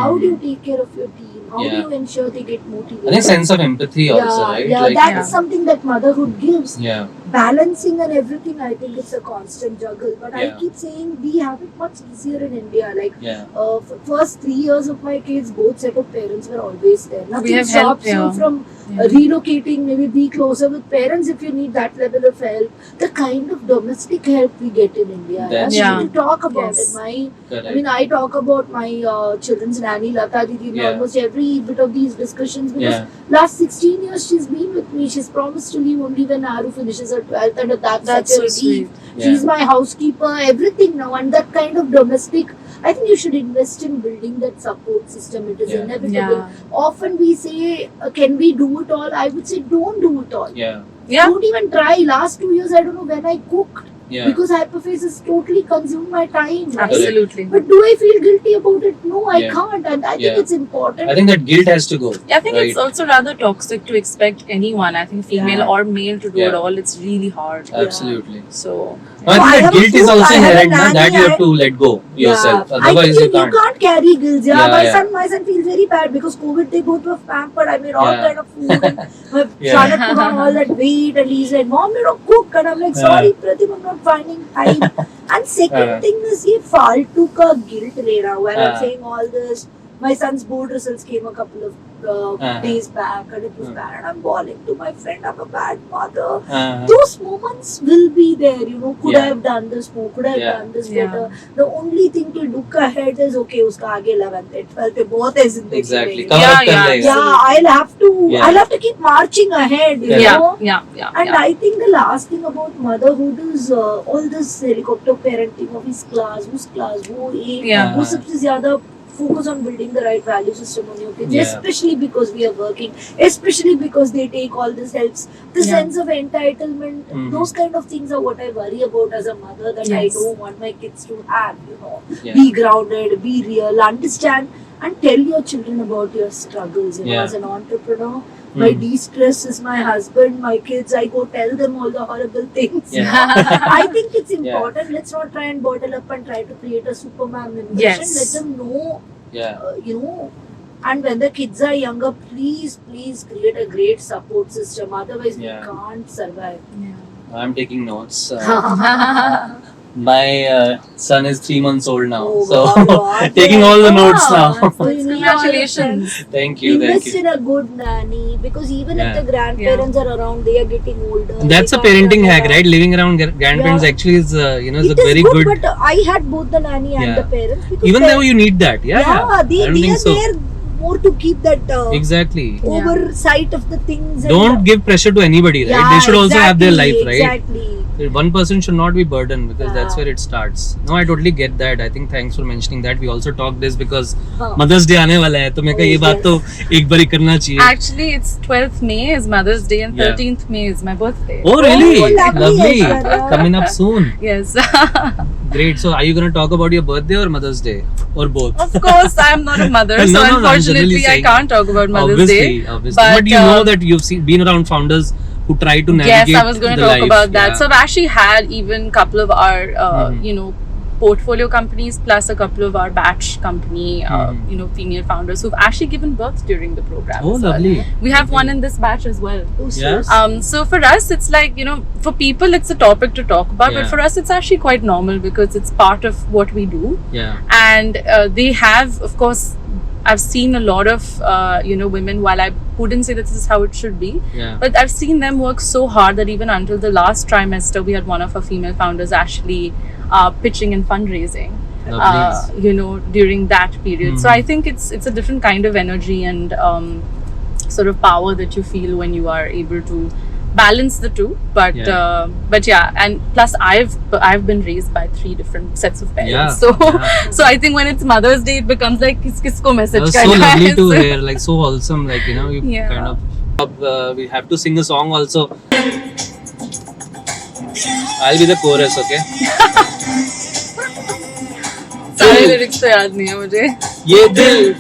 how do you take care of your team? How do you ensure they get motivated? I think sense of empathy also, right? Yeah, that is something that motherhood gives. Yeah. Balancing and everything, I think it's a constant juggle. But I Yeah. keep saying we have it much easier in India. Like, Yeah. first 3 years of my kids, both set of parents were always there. Nothing have stops helped, you from relocating, maybe be closer with parents if you need that level of help. The kind of domestic help we get in India. That's We true. need to talk about Yes. it. Correct. I mean, I talk about my children's nanny, Lata Didi, in almost every bit of these discussions because last 16 years she's been with me. She's promised to leave only when Aru finishes her 12th, and that's That's such a so relief. sweet. She's my housekeeper, everything now, and that kind of domestic. I think you should invest in building that support system. It is inevitable. Yeah. Often we say, can we do it all? I would say, don't do it all. Yeah. Yeah. Don't even try. Last 2 years, I don't know when I cooked Yeah. because hyperface has totally consumed my time. Right? Absolutely. But do I feel guilty about it? No, I Yeah. can't. And I think Yeah. it's important. I think that guilt has to go. I think it's Right. also rather toxic to expect anyone, I think female or male, to do it all. It's really hard. Absolutely. So I think I that have a guilt is cook, also I have a inherent, na, nanny, that you have I- to let go yourself. I Otherwise, think you you can't. can't carry guilt. Yeah, Yeah, my son feels very bad because COVID, they both were pampered. I made all Yeah. kind of food. And my Yeah. son had put on all that weight, and he's like, "Mom, you don't cook." And I'm like, "Sorry, Pratim, I'm not finding time." And second thing is, ye faltu ka guilt le raha hu. And I'm saying all this. My son's board results came a couple of days back, and it was bad. And I'm bawling to my friend, I'm a bad mother. Those moments will be there, could I have done this more, could I have done this better. The only thing to look ahead is, okay, uska aage 11th, 12th pe bahut hai zindagi Exactly. mein. Cover up kar Yeah, lega. Yeah, I'll have to keep marching ahead, you know. yeah. And I think the last thing about motherhood is all this helicopter parenting of his class, wo Yeah. wo sabse zyada focus on building the right value system on your kids, especially because we are working, especially because they take all this helps. The sense of entitlement, those kind of things are what I worry about as a mother, that I don't want my kids to have, Be grounded, be real, understand and tell your children about your struggles, as an entrepreneur. My de-stress is my husband, my kids. I go tell them all the horrible things. I think it's important. Let's not try and bottle up and try to create a Superman impression. Yes. Let them know, Yeah. and when the kids are younger, please create a great support system. Otherwise, we can't survive. I'm taking notes. My son is 3 months old now, Oh, so God. taking all the notes now. So you need Congratulations. Thank you. Invest in a good nanny, because even if the grandparents are around, they are getting older. And that's they a can't parenting run hack, around. right? Living around grandparents actually is, is It a is very good. But I had both the nanny and the parents. Because Even though you need that, they I don't are think so. there more to keep that Exactly. oversight of the things. Don't give pressure to anybody, right? They should also have their life, right? Exactly. One person should not be burdened, because that's where it starts. No, I totally get that. I think thanks for mentioning that. We also talked this because Mother's Day आने वाला है, तो मैं कहा ये बात तो एक बार ही करना चाहिए. Actually, it's 12th May is Mother's Day and 13th May is my birthday. Oh really? Oh, lovely, Aishwarya. Coming up soon. Yes. Great. So are you going to talk about your birthday or Mother's Day or both? Of course, I'm not a mother, No, so I'm unfortunately generally I saying. can't talk about Mother's Day. Obviously. But you know that you've been around founders who try to navigate. Yes, I was going to the talk life. about that. So I've actually had even a couple of our, portfolio companies plus a couple of our batch company, female founders who've actually given birth during the program. Oh, as well. lovely. We have one in this batch as well. Yes. So for us, it's like, for people, it's a topic to talk about, Yeah. but for us, it's actually quite normal because it's part of what we do. Yeah. And they have, of course, I've seen a lot of, women, while I wouldn't say that this is how it should be, Yeah. but I've seen them work so hard that even until the last trimester, we had one of our female founders actually pitching and fundraising, during that period. So I think it's a different kind of energy and sort of power that you feel when you are able to balance the two. But and plus I've been raised by 3 different sets of parents. So I think when it's Mother's Day, it becomes like kisko message. That was so lovely to hear, like so wholesome, like you Yeah. kind of. We have to sing a song also. I'll be the chorus, okay? सारे lyrics तो याद नहीं है मुझे. ये दिल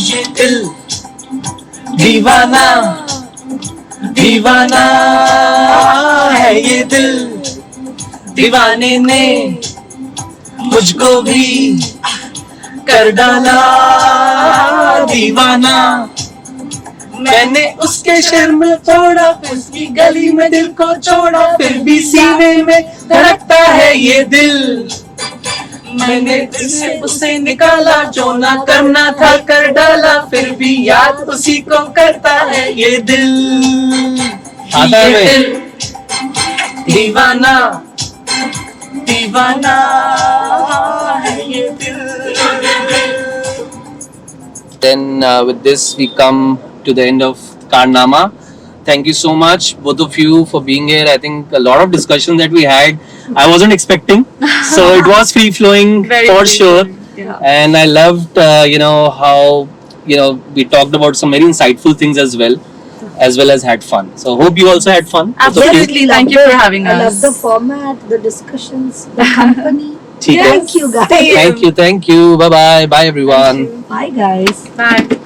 ये दिल दीवाना दीवाना है ये दिल दीवाने ने मुझको भी कर डाला दीवाना मैंने उसके शहर में छोड़ा फिर उसकी गली में दिल को छोड़ा फिर भी सीने में धड़कता है ये दिल मैंने दिल से उसे निकाला जो ना करना था कर डाला फिर भी याद उसी को करता है ये दिल ये दिल दीवाना दीवाना है ये दिल. Then with this we come to the end of Carnaama. Thank you so much, both of you, for being here. I think a lot of discussion that we had, I wasn't expecting. So it was free flowing for sure. Yeah. And I loved, how, we talked about some very insightful things as well as had fun. So hope you also had fun. both of you. Absolutely. Thank you for having I us. love the format, the discussions, the company. ठीक है. Thank you guys. Thank you. Bye bye everyone. Bye guys. Bye.